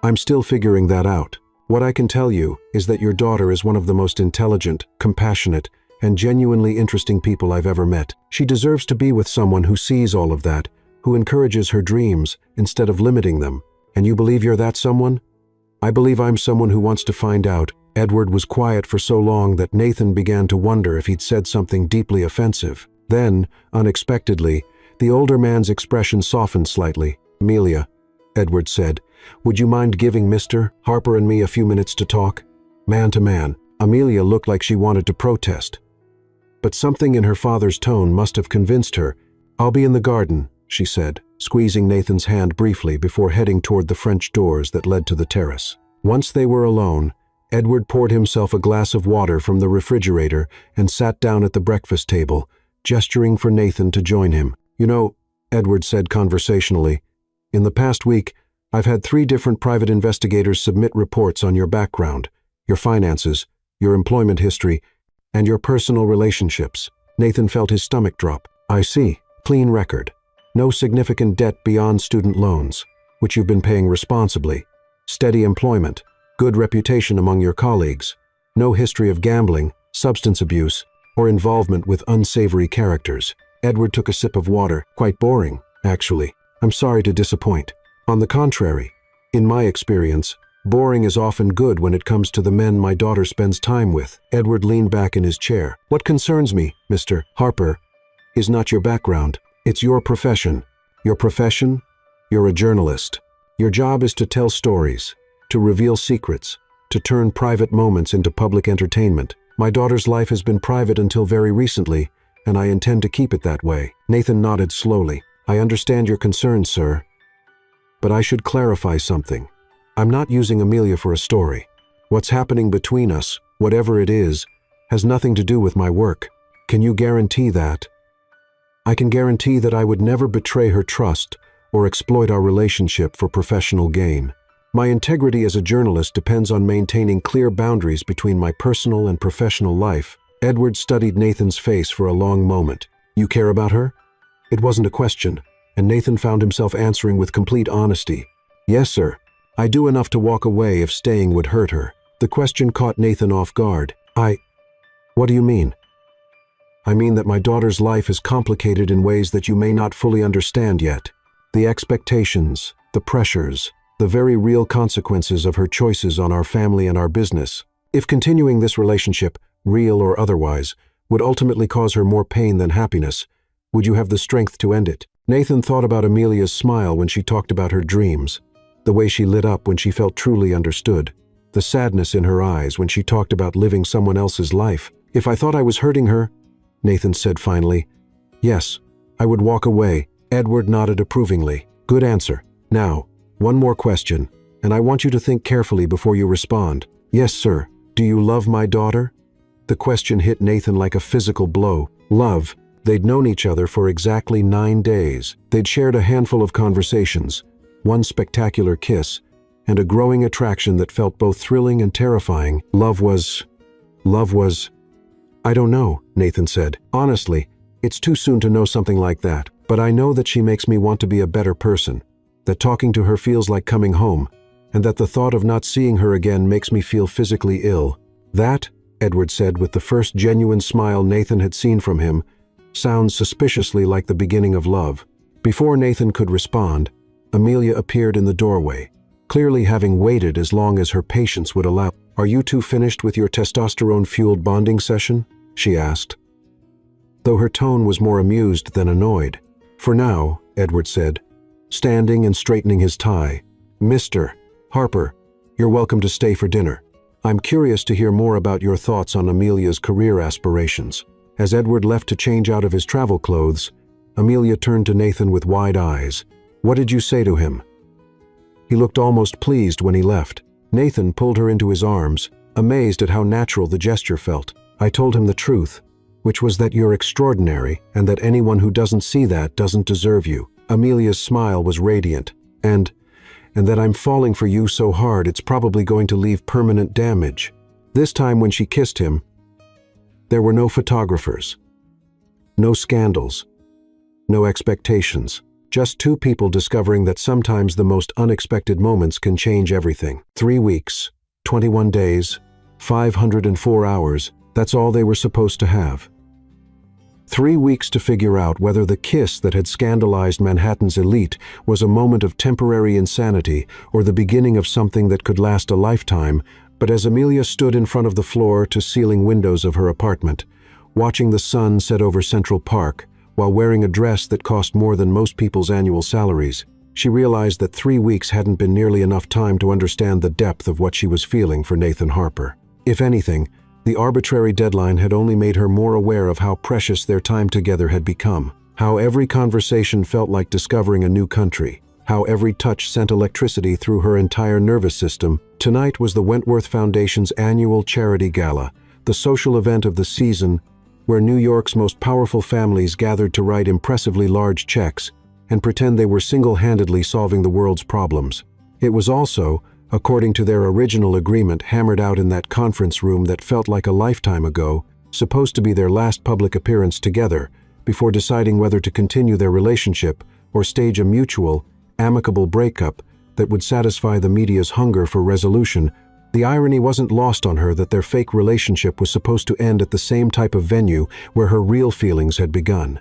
"I'm still figuring that out. What I can tell you is that your daughter is one of the most intelligent, compassionate, and genuinely interesting people I've ever met. She deserves to be with someone who sees all of that, who encourages her dreams instead of limiting them. And you believe you're that someone?" "I believe I'm someone who wants to find out." Edward was quiet for so long that Nathan began to wonder if he'd said something deeply offensive. Then, unexpectedly, the older man's expression softened slightly. "Amelia," Edward said, "would you mind giving Mr. Harper and me a few minutes to talk? Man to man." Amelia looked like she wanted to protest, but something in her father's tone must have convinced her. "I'll be in the garden," she said, squeezing Nathan's hand briefly before heading toward the French doors that led to the terrace. Once they were alone, Edward poured himself a glass of water from the refrigerator and sat down at the breakfast table, gesturing for Nathan to join him. "You know," Edward said conversationally, "in the past week, I've had 3 different private investigators submit reports on your background, your finances, your employment history, and your personal relationships." Nathan felt his stomach drop. "I see. Clean record. No significant debt beyond student loans, which you've been paying responsibly. Steady employment. Good reputation among your colleagues. No history of gambling, substance abuse, or involvement with unsavory characters." Edward took a sip of water. "Quite boring, actually. I'm sorry to disappoint." "On the contrary, in my experience, boring is often good when it comes to the men my daughter spends time with." Edward leaned back in his chair. "What concerns me, Mr. Harper, is not your background. It's your profession." "Your profession? You're a journalist. Your job is to tell stories, to reveal secrets, to turn private moments into public entertainment. My daughter's life has been private until very recently, and I intend to keep it that way." Nathan nodded slowly. "I understand your concerns, sir, but I should clarify something. I'm not using Amelia for a story. What's happening between us, whatever it is, has nothing to do with my work. Can you guarantee that?" "I can guarantee that I would never betray her trust or exploit our relationship for professional gain." My integrity as a journalist depends on maintaining clear boundaries between my personal and professional life. Edward studied Nathan's face for a long moment. You care about her? It wasn't a question, and Nathan found himself answering with complete honesty. Yes, sir. I do enough to walk away if staying would hurt her. The question caught Nathan off guard. What do you mean? I mean that my daughter's life is complicated in ways that you may not fully understand yet. The expectations, the pressures, the very real consequences of her choices on our family and our business. If continuing this relationship, real or otherwise, would ultimately cause her more pain than happiness, would you have the strength to end it? Nathan thought about Amelia's smile when she talked about her dreams, the way she lit up when she felt truly understood, the sadness in her eyes when she talked about living someone else's life. If I thought I was hurting her, Nathan said finally, yes, I would walk away. Edward nodded approvingly. Good answer. Now, one more question, and I want you to think carefully before you respond. Yes, sir. Do you love my daughter? The question hit Nathan like a physical blow. Love. They'd known each other for exactly 9 days. They'd shared a handful of conversations, one spectacular kiss, and a growing attraction that felt both thrilling and terrifying. Love was... I don't know, Nathan said. Honestly, it's too soon to know something like that, but I know that she makes me want to be a better person, that talking to her feels like coming home, and that the thought of not seeing her again makes me feel physically ill. That, Edward said with the first genuine smile Nathan had seen from him, sounds suspiciously like the beginning of love. Before Nathan could respond, Amelia appeared in the doorway, clearly having waited as long as her patience would allow. Are you two finished with your testosterone-fueled bonding session? She asked, though her tone was more amused than annoyed. For now, Edward said, standing and straightening his tie. Mr. Harper, you're welcome to stay for dinner. I'm curious to hear more about your thoughts on Amelia's career aspirations. As Edward left to change out of his travel clothes, Amelia turned to Nathan with wide eyes. What did you say to him? He looked almost pleased when he left. Nathan pulled her into his arms, amazed at how natural the gesture felt. I told him the truth, which was that you're extraordinary and that anyone who doesn't see that doesn't deserve you. Amelia's smile was radiant. And that I'm falling for you so hard it's probably going to leave permanent damage. This time when she kissed him, there were no photographers, no scandals, no expectations. Just two people discovering that sometimes the most unexpected moments can change everything. 3 weeks, 21 days, 504 hours, that's all they were supposed to have. 3 weeks to figure out whether the kiss that had scandalized Manhattan's elite was a moment of temporary insanity or the beginning of something that could last a lifetime. But as Amelia stood in front of the floor-to-ceiling windows of her apartment, watching the sun set over Central Park, while wearing a dress that cost more than most people's annual salaries, she realized that 3 weeks hadn't been nearly enough time to understand the depth of what she was feeling for Nathan Harper. If anything, the arbitrary deadline had only made her more aware of how precious their time together had become, how every conversation felt like discovering a new country, how every touch sent electricity through her entire nervous system. Tonight was the Wentworth Foundation's annual charity gala, the social event of the season where New York's most powerful families gathered to write impressively large checks and pretend they were single-handedly solving the world's problems. It was also, according to their original agreement hammered out in that conference room that felt like a lifetime ago, supposed to be their last public appearance together before deciding whether to continue their relationship or stage a mutual, amicable breakup that would satisfy the media's hunger for resolution. The irony wasn't lost on her that their fake relationship was supposed to end at the same type of venue where her real feelings had begun.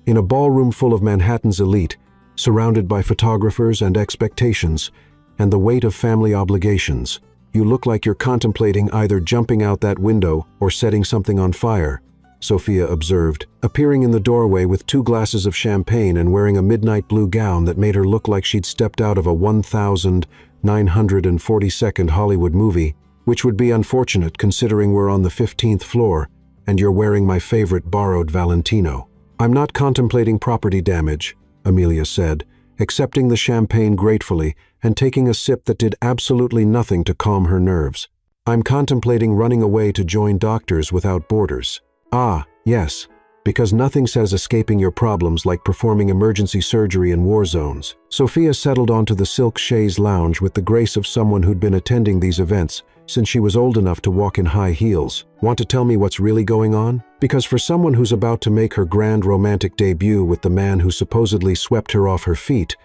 In a ballroom full of Manhattan's elite, surrounded by photographers and expectations, and the weight of family obligations, you look like you're contemplating either jumping out that window or setting something on fire, Sophia observed, appearing in the doorway with 2 glasses of champagne and wearing a midnight blue gown that made her look like she'd stepped out of a 1942nd Hollywood movie, which would be unfortunate considering we're on the 15th floor and you're wearing my favorite borrowed Valentino. I'm not contemplating property damage, Amelia said, accepting the champagne gratefully and taking a sip that did absolutely nothing to calm her nerves. I'm contemplating running away to join Doctors Without Borders. Ah, yes, Because nothing says escaping your problems like performing emergency surgery in war zones. Sophia settled onto the silk chaise lounge with the grace of someone who'd been attending these events since she was old enough to walk in high heels. Want to tell me what's really going on? Because for someone who's about to make her grand romantic debut with the man who supposedly swept her off her feet,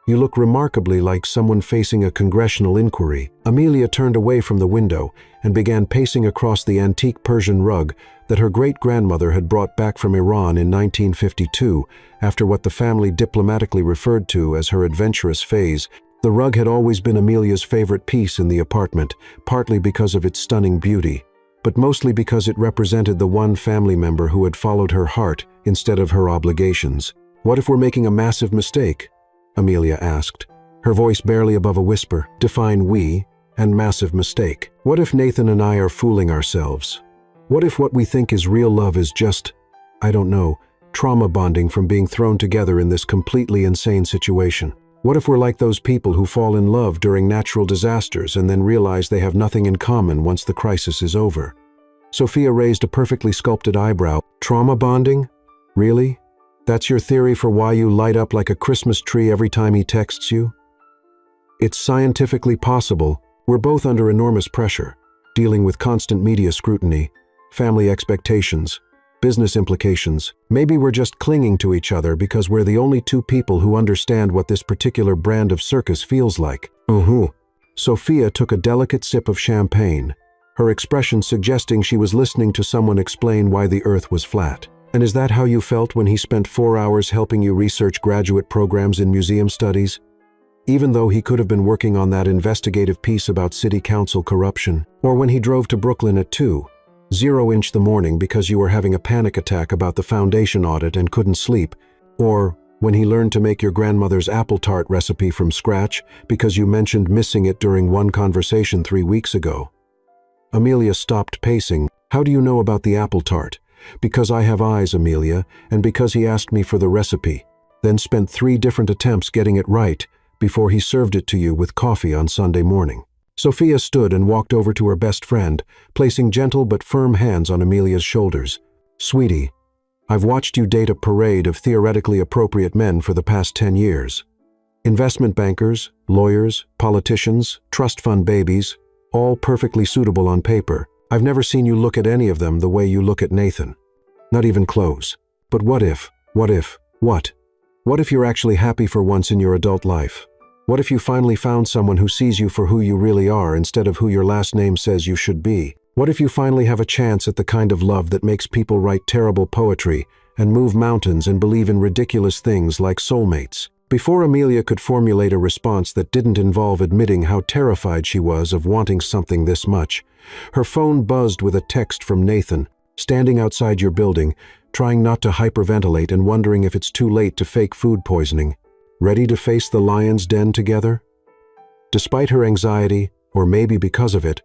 you look remarkably like someone facing a congressional inquiry. Amelia turned away from the window and began pacing across the antique Persian rug that her great-grandmother had brought back from Iran in 1952 after what the family diplomatically referred to as her adventurous phase. The rug had always been Amelia's favorite piece in the apartment, partly because of its stunning beauty, but mostly because it represented the one family member who had followed her heart instead of her obligations. "What if we're making a massive mistake?" Amelia asked, her voice barely above a whisper. "Define we and massive mistake. What if Nathan and I are fooling ourselves? What if what we think is real love is just, I don't know, trauma bonding from being thrown together in this completely insane situation? What if we're like those people who fall in love during natural disasters and then realize they have nothing in common once the crisis is over?" Sophia raised a perfectly sculpted eyebrow. "Trauma bonding? Really? That's your theory for why you light up like a Christmas tree every time he texts you?" "It's scientifically possible. We're both under enormous pressure, dealing with constant media scrutiny, family expectations, business implications. Maybe we're just clinging to each other because we're the only two people who understand what this particular brand of circus feels like." Sophia took a delicate sip of champagne, her expression suggesting she was listening to someone explain why the earth was flat. "And is that how you felt when he spent 4 hours helping you research graduate programs in museum studies? Even though he could have been working on that investigative piece about city council corruption? Or when he drove to Brooklyn at 2:00 the morning because you were having a panic attack about the foundation audit and couldn't sleep? Or when he learned to make your grandmother's apple tart recipe from scratch because you mentioned missing it during one conversation 3 weeks ago?" Amelia stopped pacing. "How do you know about the apple tart?" "Because I have eyes, Amelia, and because he asked me for the recipe, then spent 3 different attempts getting it right before he served it to you with coffee on Sunday morning." Sophia stood and walked over to her best friend, placing gentle but firm hands on Amelia's shoulders. "Sweetie, I've watched you date a parade of theoretically appropriate men for the past 10 years. Investment bankers, lawyers, politicians, trust fund babies, all perfectly suitable on paper. I've never seen you look at any of them the way you look at Nathan. Not even close. But what if? What if you're actually happy for once in your adult life? What if you finally found someone who sees you for who you really are instead of who your last name says you should be? What if you finally have a chance at the kind of love that makes people write terrible poetry and move mountains and believe in ridiculous things like soulmates?" Before Amelia could formulate a response that didn't involve admitting how terrified she was of wanting something this much, her phone buzzed with a text from Nathan, standing outside your building, trying not to hyperventilate and wondering if it's too late to fake food poisoning. Ready to face the lion's den together? Despite her anxiety, or maybe because of it,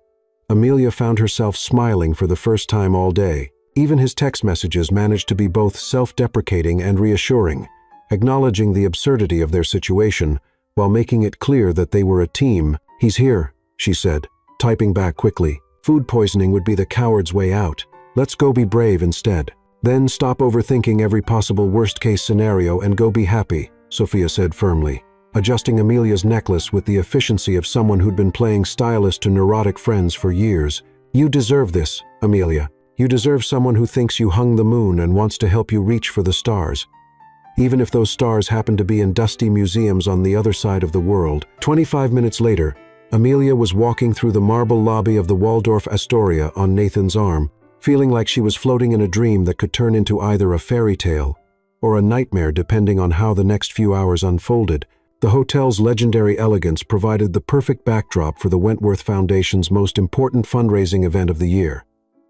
Amelia found herself smiling for the first time all day. Even his text messages managed to be both self-deprecating and reassuring, acknowledging the absurdity of their situation while making it clear that they were a team. "He's here," she said, typing back quickly. "Food poisoning would be the coward's way out. Let's go be brave instead. Then stop overthinking every possible worst-case scenario and go be happy," Sophia said firmly, adjusting Amelia's necklace with the efficiency of someone who'd been playing stylist to neurotic friends for years. "You deserve this, Amelia. You deserve someone who thinks you hung the moon and wants to help you reach for the stars, even if those stars happen to be in dusty museums on the other side of the world." 25 minutes later, Amelia was walking through the marble lobby of the Waldorf Astoria on Nathan's arm, feeling like she was floating in a dream that could turn into either a fairy tale or a nightmare depending on how the next few hours unfolded. The hotel's legendary elegance provided the perfect backdrop for the Wentworth Foundation's most important fundraising event of the year,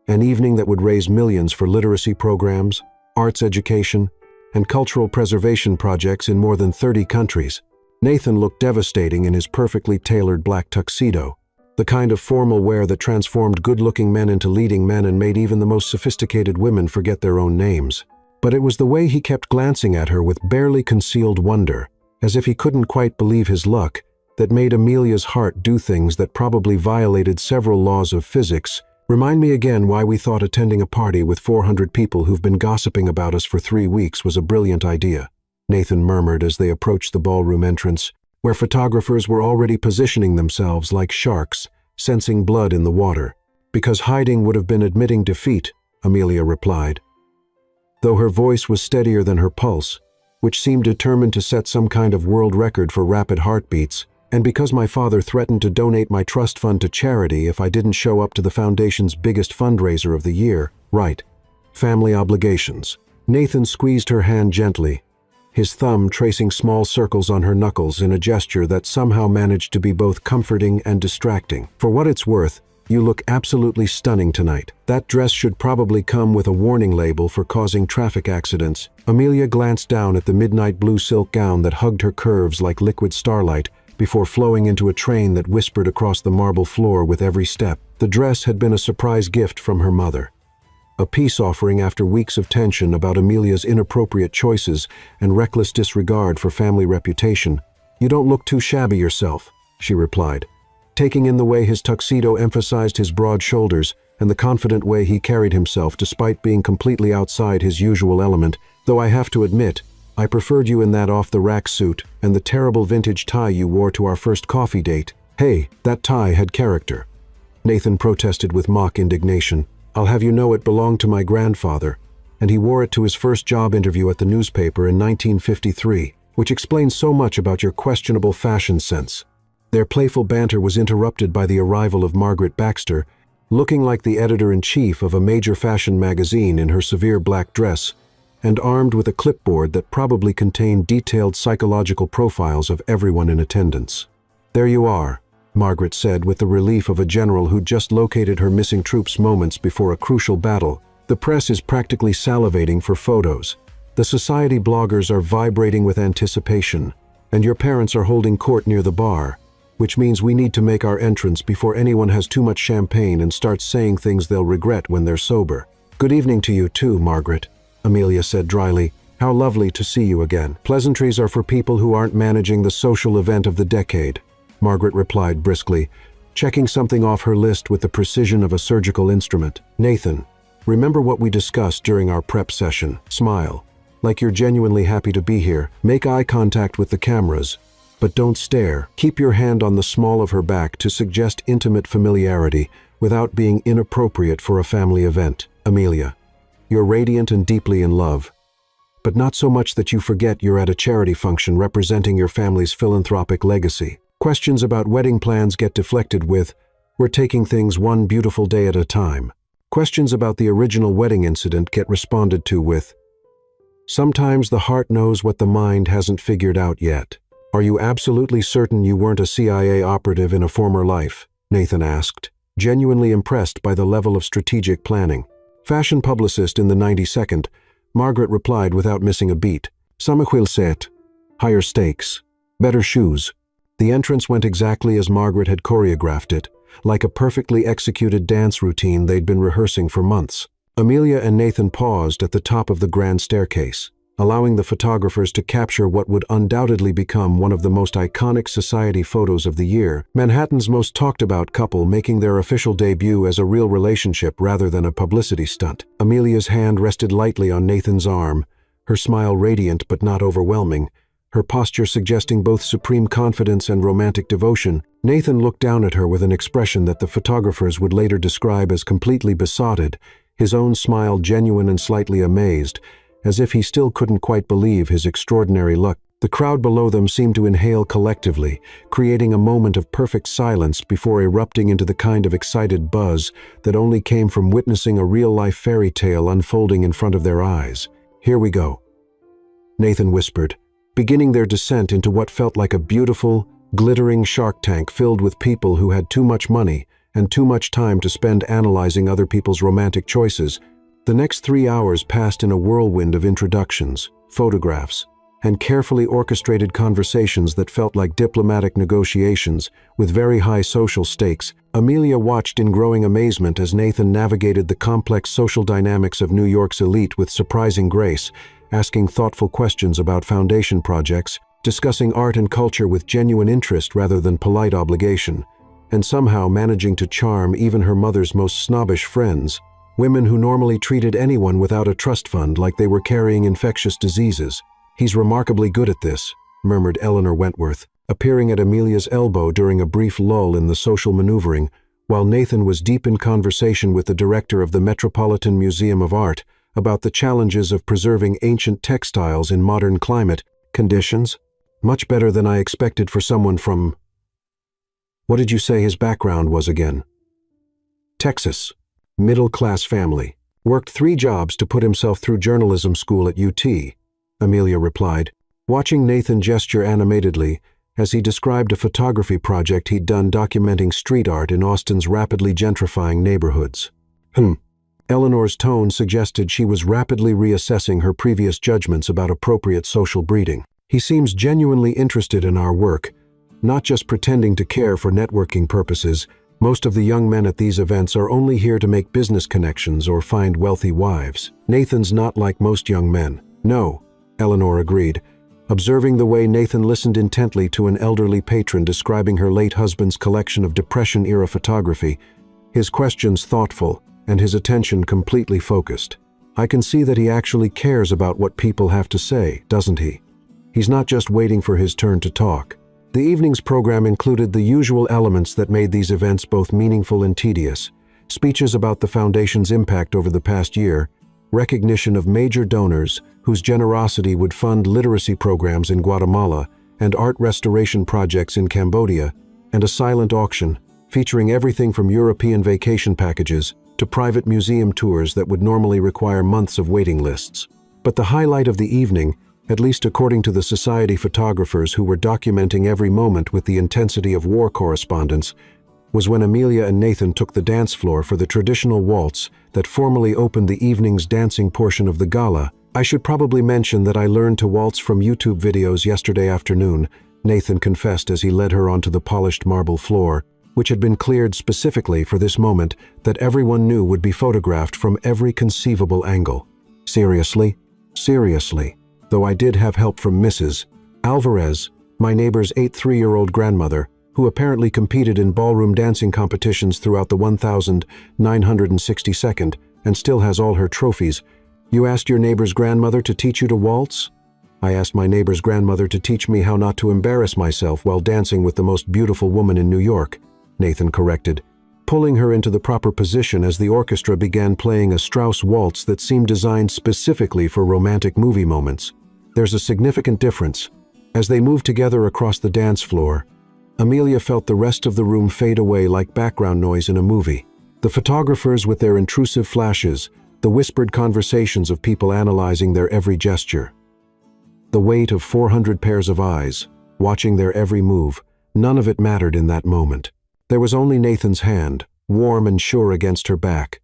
an evening that would raise millions for literacy programs, arts education, and cultural preservation projects in more than 30 countries. Nathan looked devastating in his perfectly tailored black tuxedo, the kind of formal wear that transformed good-looking men into leading men and made even the most sophisticated women forget their own names. But it was the way he kept glancing at her with barely concealed wonder, as if he couldn't quite believe his luck, that made Amelia's heart do things that probably violated several laws of physics Remind me again why we thought attending a party with 400 people who've been gossiping about us for 3 weeks was a brilliant idea, Nathan murmured as they approached the ballroom entrance, where photographers were already positioning themselves like sharks, sensing blood in the water. Because hiding would have been admitting defeat, Amelia replied, though her voice was steadier than her pulse, which seemed determined to set some kind of world record for rapid heartbeats, and because my father threatened to donate my trust fund to charity if I didn't show up to the foundation's biggest fundraiser of the year. Right. Family obligations. Nathan squeezed her hand gently, his thumb tracing small circles on her knuckles in a gesture that somehow managed to be both comforting and distracting. For what it's worth, you look absolutely stunning tonight. That dress should probably come with a warning label for causing traffic accidents. Amelia glanced down at the midnight blue silk gown that hugged her curves like liquid starlight before flowing into a train that whispered across the marble floor with every step. The dress had been a surprise gift from her mother, a peace offering after weeks of tension about Amelia's inappropriate choices and reckless disregard for family reputation. "You don't look too shabby yourself," she replied, taking in the way his tuxedo emphasized his broad shoulders and the confident way he carried himself despite being completely outside his usual element. "Though I have to admit, I preferred you in that off-the-rack suit and the terrible vintage tie you wore to our first coffee date." "Hey, that tie had character," Nathan protested with mock indignation. "I'll have you know it belonged to my grandfather, and he wore it to his first job interview at the newspaper in 1953, which explains so much about your questionable fashion sense." Their playful banter was interrupted by the arrival of Margaret Baxter, looking like the editor-in-chief of a major fashion magazine in her severe black dress, and armed with a clipboard that probably contained detailed psychological profiles of everyone in attendance. "There you are," Margaret said with the relief of a general who'd just located her missing troops moments before a crucial battle. "The press is practically salivating for photos. The society bloggers are vibrating with anticipation, and your parents are holding court near the bar, which means we need to make our entrance before anyone has too much champagne and starts saying things they'll regret when they're sober." "Good evening to you too, Margaret," Amelia said dryly. "How lovely to see you again." "Pleasantries are for people who aren't managing the social event of the decade," Margaret replied briskly, checking something off her list with the precision of a surgical instrument. "Nathan, remember what we discussed during our prep session. Smile, like you're genuinely happy to be here. Make eye contact with the cameras, but don't stare. Keep your hand on the small of her back to suggest intimate familiarity without being inappropriate for a family event. Amelia, you're radiant and deeply in love, but not so much that you forget you're at a charity function representing your family's philanthropic legacy. Questions about wedding plans get deflected with, 'We're taking things one beautiful day at a time.' Questions about the original wedding incident get responded to with, 'Sometimes the heart knows what the mind hasn't figured out yet.' Are you absolutely certain you weren't a CIA operative in a former life?" Nathan asked, genuinely impressed by the level of strategic planning. Fashion publicist in the 92nd, Margaret replied without missing a beat. "Samaquil set. Higher stakes. Better shoes." The entrance went exactly as Margaret had choreographed it, like a perfectly executed dance routine they'd been rehearsing for months. Amelia and Nathan paused at the top of the grand staircase, allowing the photographers to capture what would undoubtedly become one of the most iconic society photos of the year. Manhattan's most talked-about couple making their official debut as a real relationship rather than a publicity stunt. Amelia's hand rested lightly on Nathan's arm, her smile radiant but not overwhelming, her posture suggesting both supreme confidence and romantic devotion. Nathan looked down at her with an expression that the photographers would later describe as completely besotted, his own smile genuine and slightly amazed, as if he still couldn't quite believe his extraordinary luck. The crowd below them seemed to inhale collectively, creating a moment of perfect silence before erupting into the kind of excited buzz that only came from witnessing a real-life fairy tale unfolding in front of their eyes. "Here we go," Nathan whispered, beginning their descent into what felt like a beautiful, glittering shark tank filled with people who had too much money and too much time to spend analyzing other people's romantic choices. The next 3 hours passed in a whirlwind of introductions, photographs, and carefully orchestrated conversations that felt like diplomatic negotiations with very high social stakes. Amelia watched in growing amazement as Nathan navigated the complex social dynamics of New York's elite with surprising grace, asking thoughtful questions about foundation projects, discussing art and culture with genuine interest rather than polite obligation. and somehow managing to charm even her mother's most snobbish friends, women who normally treated anyone without a trust fund like they were carrying infectious diseases. "He's remarkably good at this," murmured Eleanor Wentworth, appearing at Amelia's elbow during a brief lull in the social maneuvering, while Nathan was deep in conversation with the director of the Metropolitan Museum of Art about the challenges of preserving ancient textiles in modern climate conditions. "Much better than I expected for someone from—" "What did you say his background was again?" "Texas. Middle-class family. Worked 3 jobs to put himself through journalism school at UT," Amelia replied, watching Nathan gesture animatedly as he described a photography project he'd done documenting street art in Austin's rapidly gentrifying neighborhoods. Eleanor's tone suggested she was rapidly reassessing her previous judgments about appropriate social breeding. "He seems genuinely interested in our work, not just pretending to care for networking purposes. Most of the young men at these events are only here to make business connections or find wealthy wives. Nathan's not like most young men." "No," Eleanor agreed, observing the way Nathan listened intently to an elderly patron describing her late husband's collection of Depression-era photography, his questions thoughtful and his attention completely focused. "I can see that he actually cares about what people have to say, doesn't he? He's not just waiting for his turn to talk." The evening's program included the usual elements that made these events both meaningful and tedious: speeches about the Foundation's impact over the past year, recognition of major donors whose generosity would fund literacy programs in Guatemala and art restoration projects in Cambodia, and a silent auction featuring everything from European vacation packages to private museum tours that would normally require months of waiting lists. But the highlight of the evening, at least according to the Society photographers who were documenting every moment with the intensity of war correspondence, was when Amelia and Nathan took the dance floor for the traditional waltz that formally opened the evening's dancing portion of the gala. "I should probably mention that I learned to waltz from YouTube videos yesterday afternoon," Nathan confessed as he led her onto the polished marble floor, which had been cleared specifically for this moment that everyone knew would be photographed from every conceivable angle. "Seriously? Seriously. Though I did have help from Mrs. Alvarez, my neighbor's 83-year-old grandmother, who apparently competed in ballroom dancing competitions throughout the 1962nd and still has all her trophies. You asked your neighbor's grandmother to teach you to waltz?" "I asked my neighbor's grandmother to teach me how not to embarrass myself while dancing with the most beautiful woman in New York," Nathan corrected, pulling her into the proper position as the orchestra began playing a Strauss waltz that seemed designed specifically for romantic movie moments. "There's a significant difference." As they moved together across the dance floor, Amelia felt the rest of the room fade away like background noise in a movie. The photographers with their intrusive flashes, the whispered conversations of people analyzing their every gesture. The weight of 400 pairs of eyes, watching their every move, none of it mattered in that moment. There was only Nathan's hand, warm and sure against her back,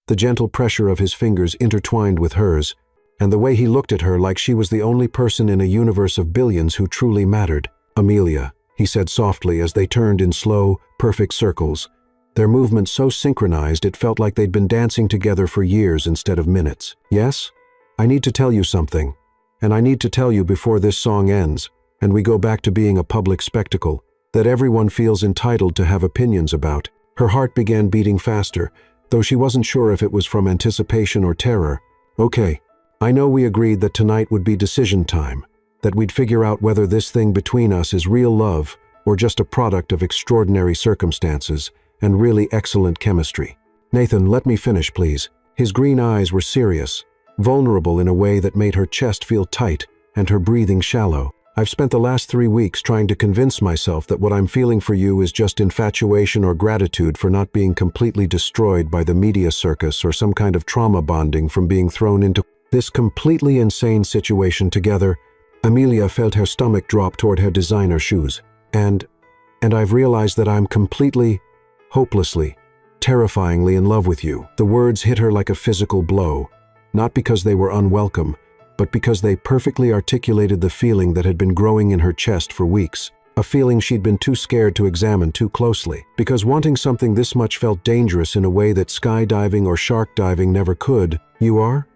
the gentle pressure of his fingers intertwined with hers, and the way he looked at her like she was the only person in a universe of billions who truly mattered. "Amelia," he said softly as they turned in slow, perfect circles, their movements so synchronized it felt like they'd been dancing together for years instead of minutes. "Yes? I need to tell you something, and I need to tell you before this song ends, and we go back to being a public spectacle that everyone feels entitled to have opinions about." Her heart began beating faster, though she wasn't sure if it was from anticipation or terror. "Okay, I know we agreed that tonight would be decision time, that we'd figure out whether this thing between us is real love or just a product of extraordinary circumstances and really excellent chemistry." "Nathan, let me finish, please." His green eyes were serious, vulnerable in a way that made her chest feel tight and her breathing shallow. "I've spent the last 3 weeks trying to convince myself that what I'm feeling for you is just infatuation or gratitude for not being completely destroyed by the media circus or some kind of trauma bonding from being thrown into this completely insane situation together." Amelia felt her stomach drop toward her designer shoes. And I've realized that I'm completely, hopelessly, terrifyingly in love with you." The words hit her like a physical blow, not because they were unwelcome, but because they perfectly articulated the feeling that had been growing in her chest for weeks, a feeling she'd been too scared to examine too closely. Because wanting something this much felt dangerous in a way that skydiving or shark diving never could. "You are?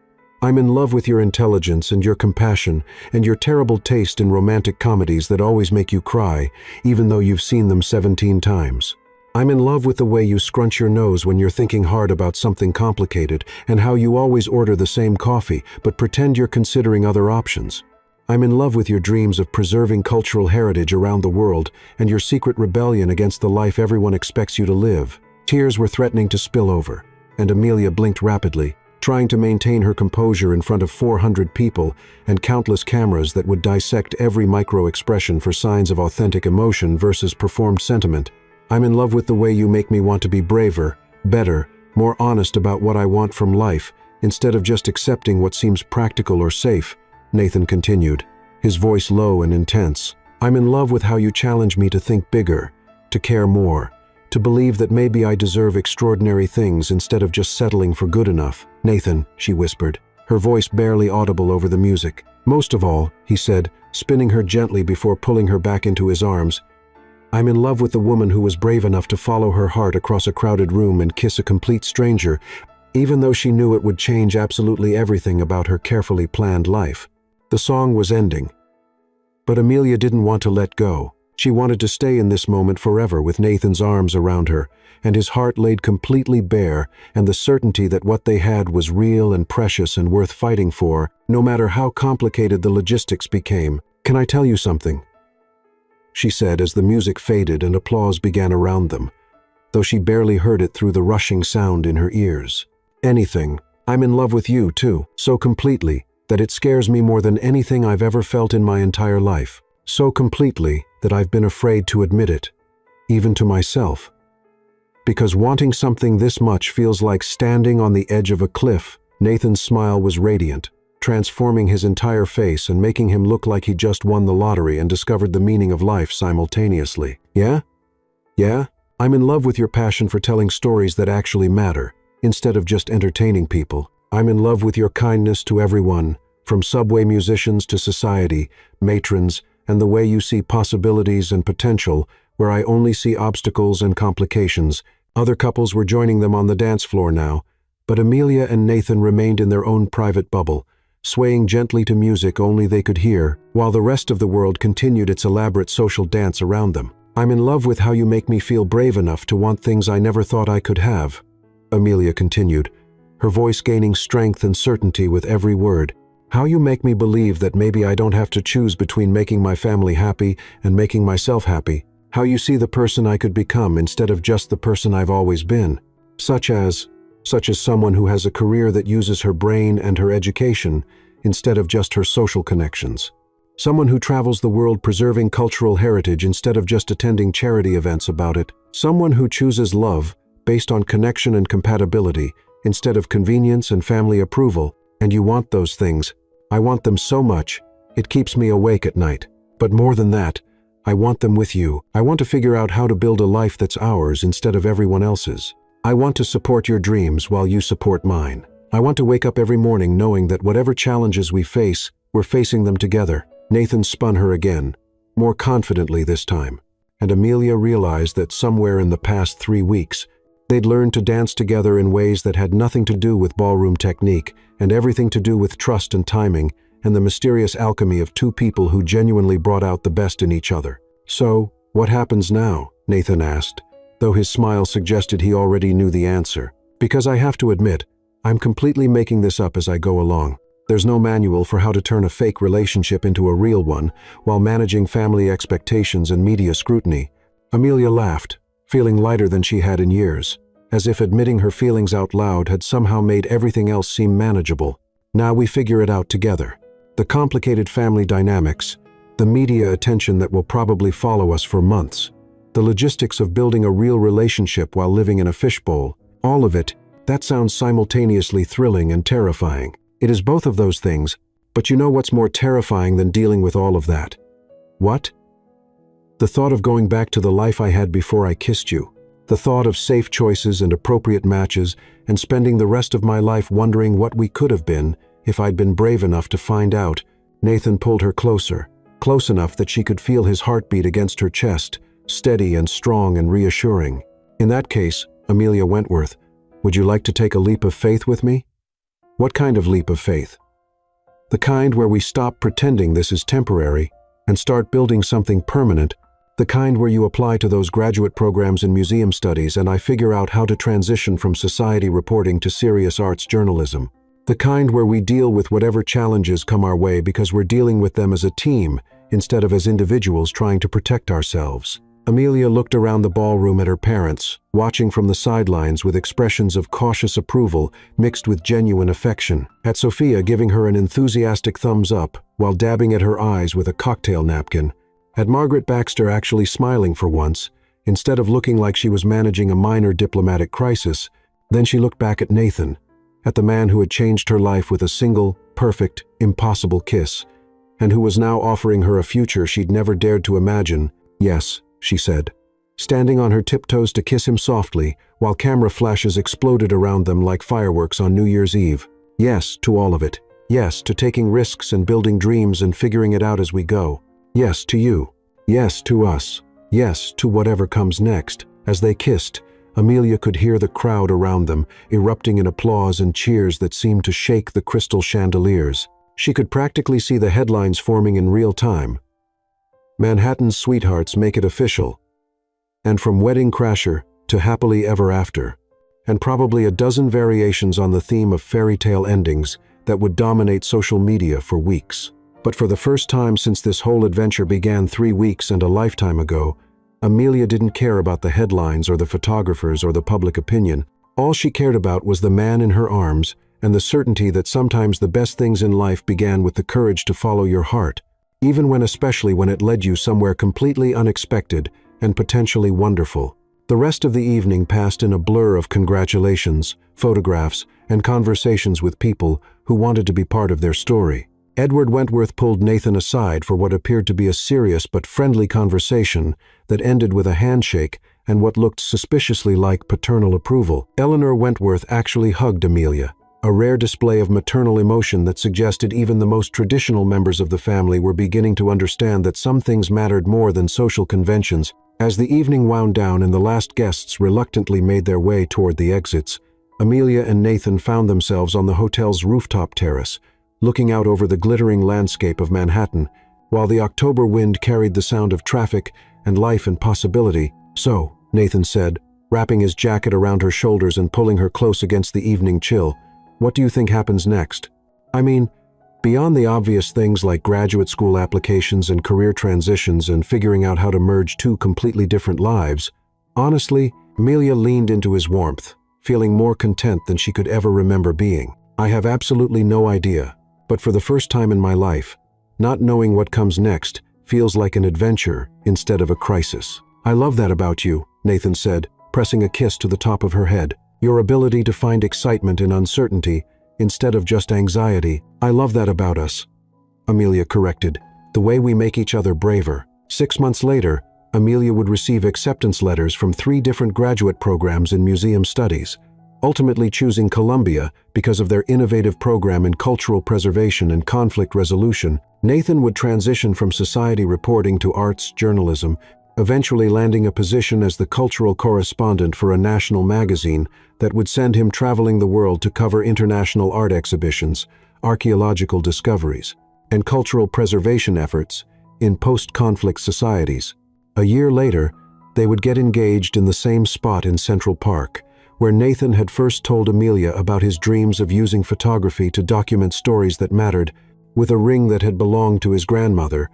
I'm in love with your intelligence and your compassion and your terrible taste in romantic comedies that always make you cry, even though you've seen them 17 times. I'm in love with the way you scrunch your nose when you're thinking hard about something complicated, and how you always order the same coffee but pretend you're considering other options. I'm in love with your dreams of preserving cultural heritage around the world and your secret rebellion against the life everyone expects you to live. Tears were threatening to spill over, and Amelia blinked rapidly, trying to maintain her composure in front of 400 people and countless cameras that would dissect every micro-expression for signs of authentic emotion versus performed sentiment. I'm in love with the way you make me want to be braver, better, more honest about what I want from life, instead of just accepting what seems practical or safe, Nathan continued, his voice low and intense. I'm in love with how you challenge me to think bigger, to care more, to believe that maybe I deserve extraordinary things instead of just settling for good enough. Nathan, she whispered, her voice barely audible over the music. Most of all, he said, spinning her gently before pulling her back into his arms, I'm in love with the woman who was brave enough to follow her heart across a crowded room and kiss a complete stranger, even though she knew it would change absolutely everything about her carefully planned life. The song was ending, but Amelia didn't want to let go. She wanted to stay in this moment forever with Nathan's arms around her, and his heart laid completely bare, and the certainty that what they had was real and precious and worth fighting for, no matter how complicated the logistics became. Can I tell you something? She said as the music faded and applause began around them, though she barely heard it through the rushing sound in her ears. Anything. I'm in love with you, too, so completely that it scares me more than anything I've ever felt in my entire life. So completely that I've been afraid to admit it, even to myself. Because wanting something this much feels like standing on the edge of a cliff. Nathan's smile was radiant, transforming his entire face and making him look like he just won the lottery and discovered the meaning of life simultaneously. Yeah? Yeah? I'm in love with your passion for telling stories that actually matter, instead of just entertaining people. I'm in love with your kindness to everyone, from subway musicians to society, matrons, and the way you see possibilities and potential where I only see obstacles and complications. Other couples were joining them on the dance floor now, but Amelia and Nathan remained in their own private bubble, swaying gently to music only they could hear, while the rest of the world continued its elaborate social dance around them. I'm in love with how you make me feel brave enough to want things I never thought I could have, Amelia continued, her voice gaining strength and certainty with every word. How you make me believe that maybe I don't have to choose between making my family happy and making myself happy. How you see the person I could become instead of just the person I've always been. Such as someone who has a career that uses her brain and her education instead of just her social connections. Someone who travels the world preserving cultural heritage instead of just attending charity events about it. Someone who chooses love based on connection and compatibility instead of convenience and family approval. And you want those things. I want them so much, it keeps me awake at night. But more than that, I want them with you. I want to figure out how to build a life that's ours instead of everyone else's. I want to support your dreams while you support mine. I want to wake up every morning knowing that whatever challenges we face, we're facing them together. Nathan spun her again, more confidently this time, and Amelia realized that somewhere in the past 3 weeks, they'd learned to dance together in ways that had nothing to do with ballroom technique and everything to do with trust and timing and the mysterious alchemy of two people who genuinely brought out the best in each other. So, what happens now? Nathan asked, though his smile suggested he already knew the answer. Because I have to admit, I'm completely making this up as I go along. There's no manual for how to turn a fake relationship into a real one while managing family expectations and media scrutiny. Amelia laughed, feeling lighter than she had in years, as if admitting her feelings out loud had somehow made everything else seem manageable. Now we figure it out together. The complicated family dynamics, the media attention that will probably follow us for months, the logistics of building a real relationship while living in a fishbowl, all of it, that sounds simultaneously thrilling and terrifying. It is both of those things, but you know what's more terrifying than dealing with all of that? What? The thought of going back to the life I had before I kissed you. The thought of safe choices and appropriate matches and spending the rest of my life wondering what we could have been if I'd been brave enough to find out. Nathan pulled her closer, close enough that she could feel his heartbeat against her chest, steady and strong and reassuring. In that case, Amelia Wentworth, would you like to take a leap of faith with me? What kind of leap of faith? The kind where we stop pretending this is temporary and start building something permanent, The kind where you apply to those graduate programs in museum studies and I figure out how to transition from society reporting to serious arts journalism. The kind where we deal with whatever challenges come our way because we're dealing with them as a team instead of as individuals trying to protect ourselves. Amelia looked around the ballroom at her parents, watching from the sidelines with expressions of cautious approval mixed with genuine affection, at Sophia giving her an enthusiastic thumbs up while dabbing at her eyes with a cocktail napkin, at Margaret Baxter actually smiling for once, instead of looking like she was managing a minor diplomatic crisis. Then she looked back at Nathan, at the man who had changed her life with a single, perfect, impossible kiss, and who was now offering her a future she'd never dared to imagine. "Yes," she said, standing on her tiptoes to kiss him softly while camera flashes exploded around them like fireworks on New Year's Eve. "Yes to all of it. Yes to taking risks and building dreams and figuring it out as we go. Yes to you. Yes to us. Yes to whatever comes next." As they kissed, Amelia could hear the crowd around them, erupting in applause and cheers that seemed to shake the crystal chandeliers. She could practically see the headlines forming in real time. Manhattan's sweethearts make it official. And from wedding crasher to happily ever after. And probably a dozen variations on the theme of fairy tale endings that would dominate social media for weeks. But for the first time since this whole adventure began 3 weeks and a lifetime ago, Amelia didn't care about the headlines or the photographers or the public opinion. All she cared about was the man in her arms and the certainty that sometimes the best things in life began with the courage to follow your heart, especially when it led you somewhere completely unexpected and potentially wonderful. The rest of the evening passed in a blur of congratulations, photographs, and conversations with people who wanted to be part of their story. Edward Wentworth pulled Nathan aside for what appeared to be a serious but friendly conversation that ended with a handshake and what looked suspiciously like paternal approval. Eleanor Wentworth actually hugged Amelia, a rare display of maternal emotion that suggested even the most traditional members of the family were beginning to understand that some things mattered more than social conventions. As the evening wound down and the last guests reluctantly made their way toward the exits, Amelia and Nathan found themselves on the hotel's rooftop terrace, looking out over the glittering landscape of Manhattan, while the October wind carried the sound of traffic and life and possibility. "So," Nathan said, wrapping his jacket around her shoulders and pulling her close against the evening chill, "what do you think happens next? I mean, beyond the obvious things like graduate school applications and career transitions and figuring out how to merge 2 completely different lives." Honestly, Amelia leaned into his warmth, feeling more content than she could ever remember being. "I have absolutely no idea. But for the first time in my life, not knowing what comes next feels like an adventure instead of a crisis." "I love that about you," Nathan said, pressing a kiss to the top of her head. "Your ability to find excitement in uncertainty instead of just anxiety. I love that about us," Amelia corrected. "The way we make each other braver." 6 months later, Amelia would receive acceptance letters from 3 different graduate programs in museum studies, ultimately choosing Columbia because of their innovative program in cultural preservation and conflict resolution. Nathan would transition from society reporting to arts journalism, eventually landing a position as the cultural correspondent for a national magazine that would send him traveling the world to cover international art exhibitions, archaeological discoveries, and cultural preservation efforts in post-conflict societies. A year later, they would get engaged in the same spot in Central Park, where Nathan had first told Amelia about his dreams of using photography to document stories that mattered, with a ring that had belonged to his grandmother,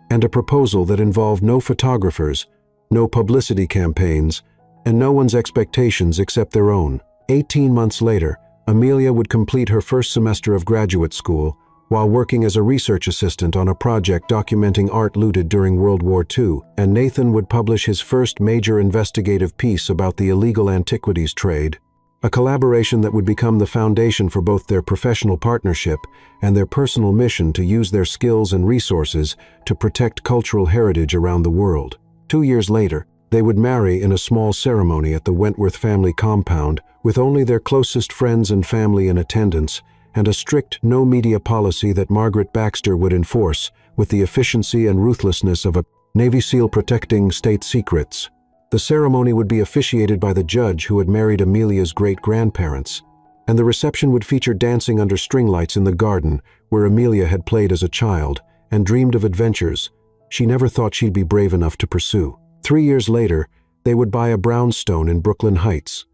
and a proposal that involved no photographers, no publicity campaigns, and no one's expectations except their own. 18 months later, Amelia would complete her first semester of graduate school while working as a research assistant on a project documenting art looted during World War II, and Nathan would publish his first major investigative piece about the illegal antiquities trade, a collaboration that would become the foundation for both their professional partnership and their personal mission to use their skills and resources to protect cultural heritage around the world. 2 years later, they would marry in a small ceremony at the Wentworth family compound with only their closest friends and family in attendance, and a strict no-media policy that Margaret Baxter would enforce with the efficiency and ruthlessness of a Navy SEAL protecting state secrets. The ceremony would be officiated by the judge who had married Amelia's great-grandparents, and the reception would feature dancing under string lights in the garden where Amelia had played as a child and dreamed of adventures, she never thought she'd be brave enough to pursue. 3 years later, they would buy a brownstone in Brooklyn Heights,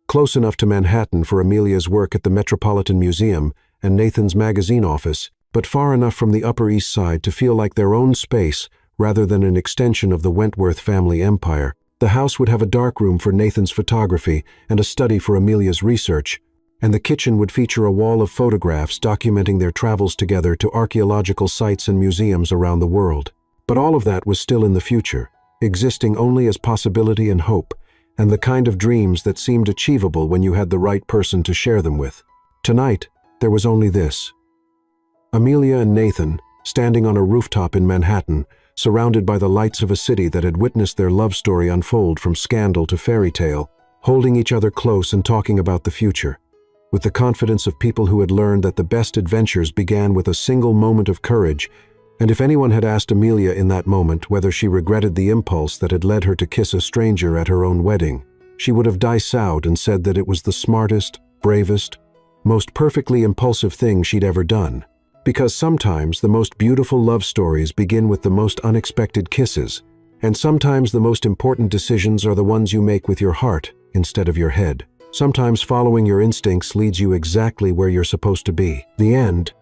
close enough to Manhattan for Amelia's work at the Metropolitan Museum and Nathan's magazine office, but far enough from the Upper East Side to feel like their own space rather than an extension of the Wentworth family empire. The house would have a darkroom for Nathan's photography and a study for Amelia's research, and the kitchen would feature a wall of photographs documenting their travels together to archaeological sites and museums around the world. But all of that was still in the future, existing only as possibility and hope, and the kind of dreams that seemed achievable when you had the right person to share them with. Tonight, there was only this: Amelia and Nathan, standing on a rooftop in Manhattan, surrounded by the lights of a city that had witnessed their love story unfold from scandal to fairy tale, holding each other close and talking about the future, with the confidence of people who had learned that the best adventures began with a single moment of courage. And if anyone had asked Amelia in that moment whether she regretted the impulse that had led her to kiss a stranger at her own wedding, she would have disavowed and said that it was the smartest, bravest, most perfectly impulsive thing she'd ever done. Because sometimes the most beautiful love stories begin with the most unexpected kisses, and sometimes the most important decisions are the ones you make with your heart instead of your head. Sometimes following your instincts leads you exactly where you're supposed to be. The end.